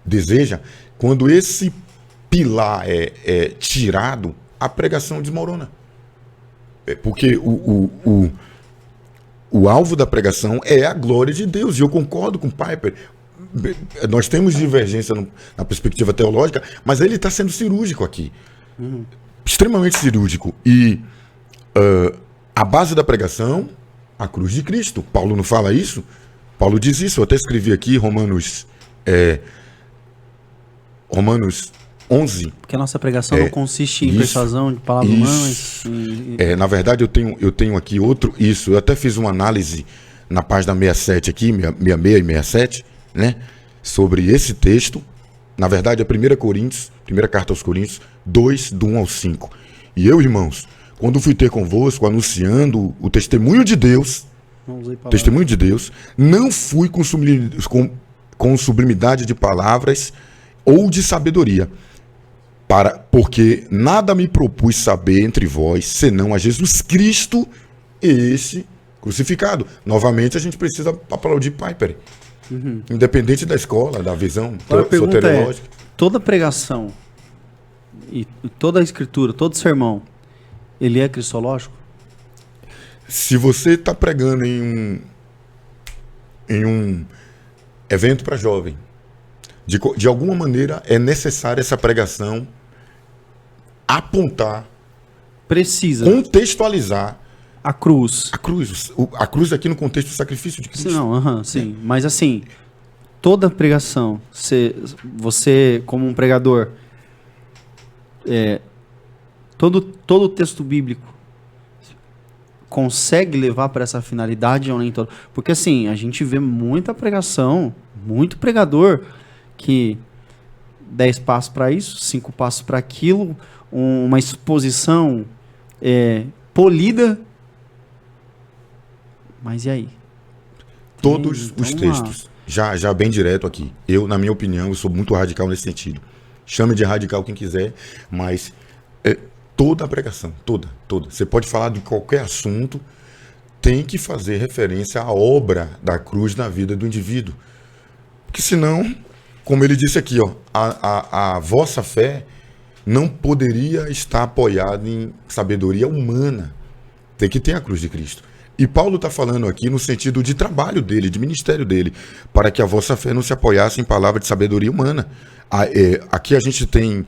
deseja, quando esse pilar é tirado, a pregação desmorona. Porque o alvo da pregação é a glória de Deus. E eu concordo com Piper. Nós temos divergência na perspectiva teológica, mas ele está sendo cirúrgico aqui. Extremamente cirúrgico. E a base da pregação, a cruz de Cristo. Paulo não fala isso? Paulo diz isso. Eu até escrevi aqui, Romanos 11. Porque a nossa pregação não consiste em persuasão de palavras humanas. Na verdade, eu tenho aqui outro. Isso, eu até fiz uma análise na página 67 aqui, 66 e 67, né? Sobre esse texto. Na verdade, é 1 Coríntios, primeira carta aos Coríntios, 2, do 1 ao 5. E eu, irmãos, quando fui ter convosco, anunciando o testemunho de Deus, não fui com sublimidade de palavras ou de sabedoria, porque nada me propus saber entre vós, senão a Jesus Cristo e esse crucificado. Novamente, a gente precisa aplaudir Piper. Independente da escola, da visão soteriológica. Toda pregação e toda a escritura, todo sermão, ele é cristológico? Se você está pregando em um evento para jovem, de alguma maneira é necessária essa pregação apontar, contextualizar a cruz. A cruz aqui no contexto do sacrifício de Cristo. Sim. Mas assim, toda pregação, você como um pregador, todo o texto bíblico consegue levar para essa finalidade ou nem todo? Porque assim, a gente vê muita pregação, muito pregador que 10 passos para isso, 5 passos para aquilo, uma exposição polida. Mas e aí? Todos os textos, já bem direto aqui. Eu, na minha opinião, eu sou muito radical nesse sentido. Chame de radical quem quiser, mas toda a pregação, toda. Você pode falar de qualquer assunto, tem que fazer referência à obra da cruz na vida do indivíduo. Porque senão, como ele disse aqui, a vossa fé não poderia estar apoiada em sabedoria humana. Tem que ter a cruz de Cristo. E Paulo está falando aqui no sentido de trabalho dele, de ministério dele, para que a vossa fé não se apoiasse em palavra de sabedoria humana. Aqui a gente tem,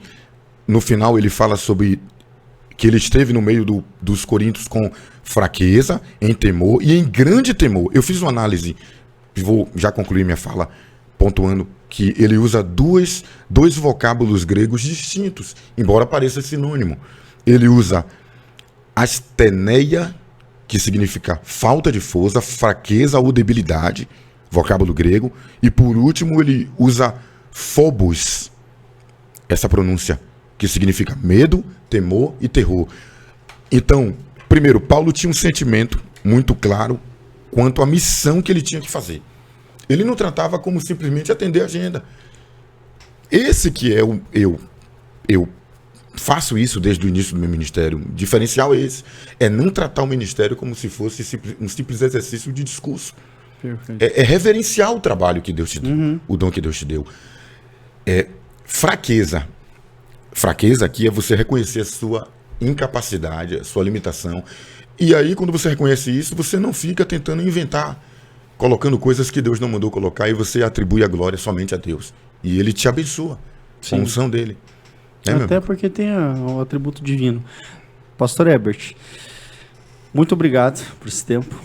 no final ele fala sobre que ele esteve no meio dos coríntios com fraqueza, em temor e em grande temor. Eu fiz uma análise, vou já concluir minha fala, pontuando que ele usa dois vocábulos gregos distintos, embora pareça sinônimo. Ele usa asteneia, que significa falta de força, fraqueza ou debilidade, vocábulo grego, e por último ele usa phobos, essa pronúncia, que significa medo, temor e terror. Então, primeiro, Paulo tinha um sentimento muito claro quanto à missão que ele tinha que fazer. Ele não tratava como simplesmente atender a agenda. Esse que é eu faço isso desde o início do meu ministério. O diferencial é esse. É não tratar o ministério como se fosse um simples exercício de discurso. É reverenciar o trabalho que Deus te deu, o dom que Deus te deu. Fraqueza. Fraqueza aqui é você reconhecer a sua incapacidade, a sua limitação. E aí, quando você reconhece isso, você não fica tentando inventar, colocando coisas que Deus não mandou colocar, e você atribui a glória somente a Deus. E ele te abençoa com a unção dele. Até porque tem o atributo divino. Pastor Herbert, muito obrigado por esse tempo.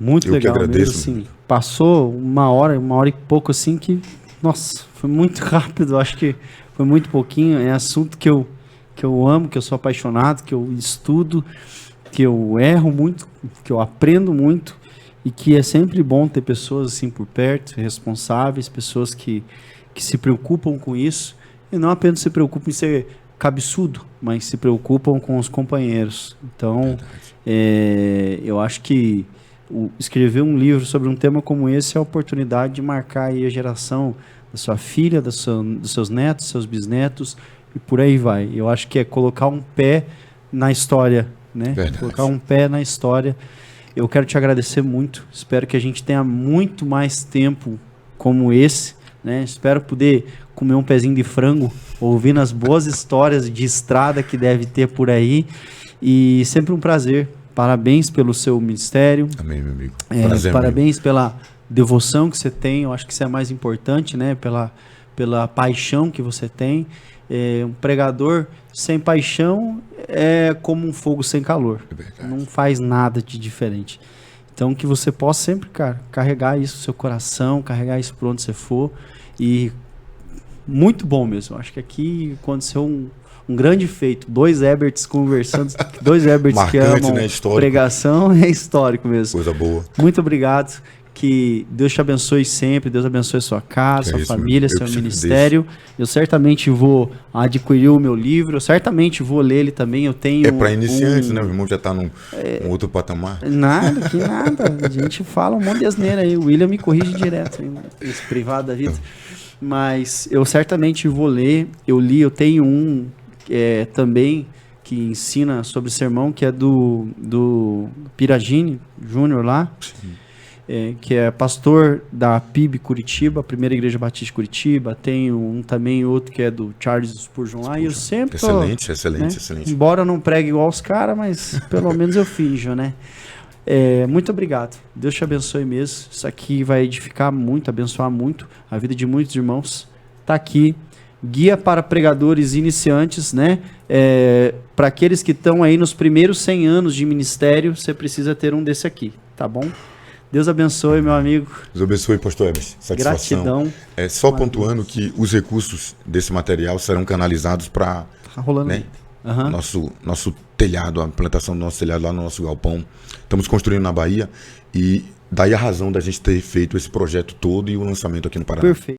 Muito Eu legal que agradeço, mesmo. Assim, passou uma hora e pouco assim que, nossa, foi muito rápido. Acho que foi muito pouquinho. É assunto que eu amo, que eu sou apaixonado, que eu estudo, que eu erro muito, que eu aprendo muito, e que é sempre bom ter pessoas assim por perto, responsáveis, pessoas que se preocupam com isso, e não apenas se preocupam em ser cabeçudo, mas se preocupam com os companheiros. Então, eu acho que escrever um livro sobre um tema como esse é a oportunidade de marcar aí a geração da sua filha, dos seus netos, seus bisnetos, e por aí vai. Eu acho que é colocar um pé na história, né? Colocar um pé na história. Eu quero te agradecer muito. Espero que a gente tenha muito mais tempo como esse, né? Espero poder comer um pezinho de frango, ouvindo as boas histórias de estrada que deve ter por aí. E sempre um prazer. Parabéns pelo seu ministério. Amém, meu amigo. Parabéns pela devoção que você tem. Eu acho que isso é mais importante, né? Pela paixão que você tem. Um pregador sem paixão é como um fogo sem calor. Não faz nada de diferente. Então, que você possa sempre, cara, carregar isso no seu coração, carregar isso por onde você for. E muito bom mesmo. Acho que aqui aconteceu um grande feito. 2 Herberts conversando, 2 Herberts marcante, que amam, né? pregação, é histórico mesmo. Coisa boa. Muito obrigado. Que Deus te abençoe sempre, Deus abençoe sua casa, sua família, seu ministério. Eu certamente vou adquirir o meu livro, eu certamente vou ler ele também. Eu tenho. É para iniciantes, né? O irmão já está num outro patamar. Nada, que nada. A gente fala um monte de asneira aí. O William me corrige direto, esse privado da vida. Mas eu certamente vou ler. Eu tenho um também que ensina sobre sermão, que é do Piragini Júnior lá. Sim. Que é pastor da PIB Curitiba, Primeira Igreja Batista de Curitiba. Tem também outro que é do Charles Spurgeon lá. E eu sempre excelente. Embora eu não pregue igual os caras, mas pelo menos eu finjo, né? Muito obrigado. Deus te abençoe mesmo. Isso aqui vai edificar muito, abençoar muito a vida de muitos irmãos. Tá aqui. Guia para pregadores iniciantes, né? Para aqueles que estão aí nos primeiros 100 anos de ministério, você precisa ter um desse aqui, tá bom? Deus abençoe, meu amigo. Deus abençoe, pastor Hermes. Satisfação. Gratidão. Só pontuando que os recursos desse material serão canalizados para nosso telhado, a implantação do nosso telhado lá no nosso galpão. Estamos construindo na Bahia, e daí a razão da gente ter feito esse projeto todo e o lançamento aqui no Paraná. Perfeito.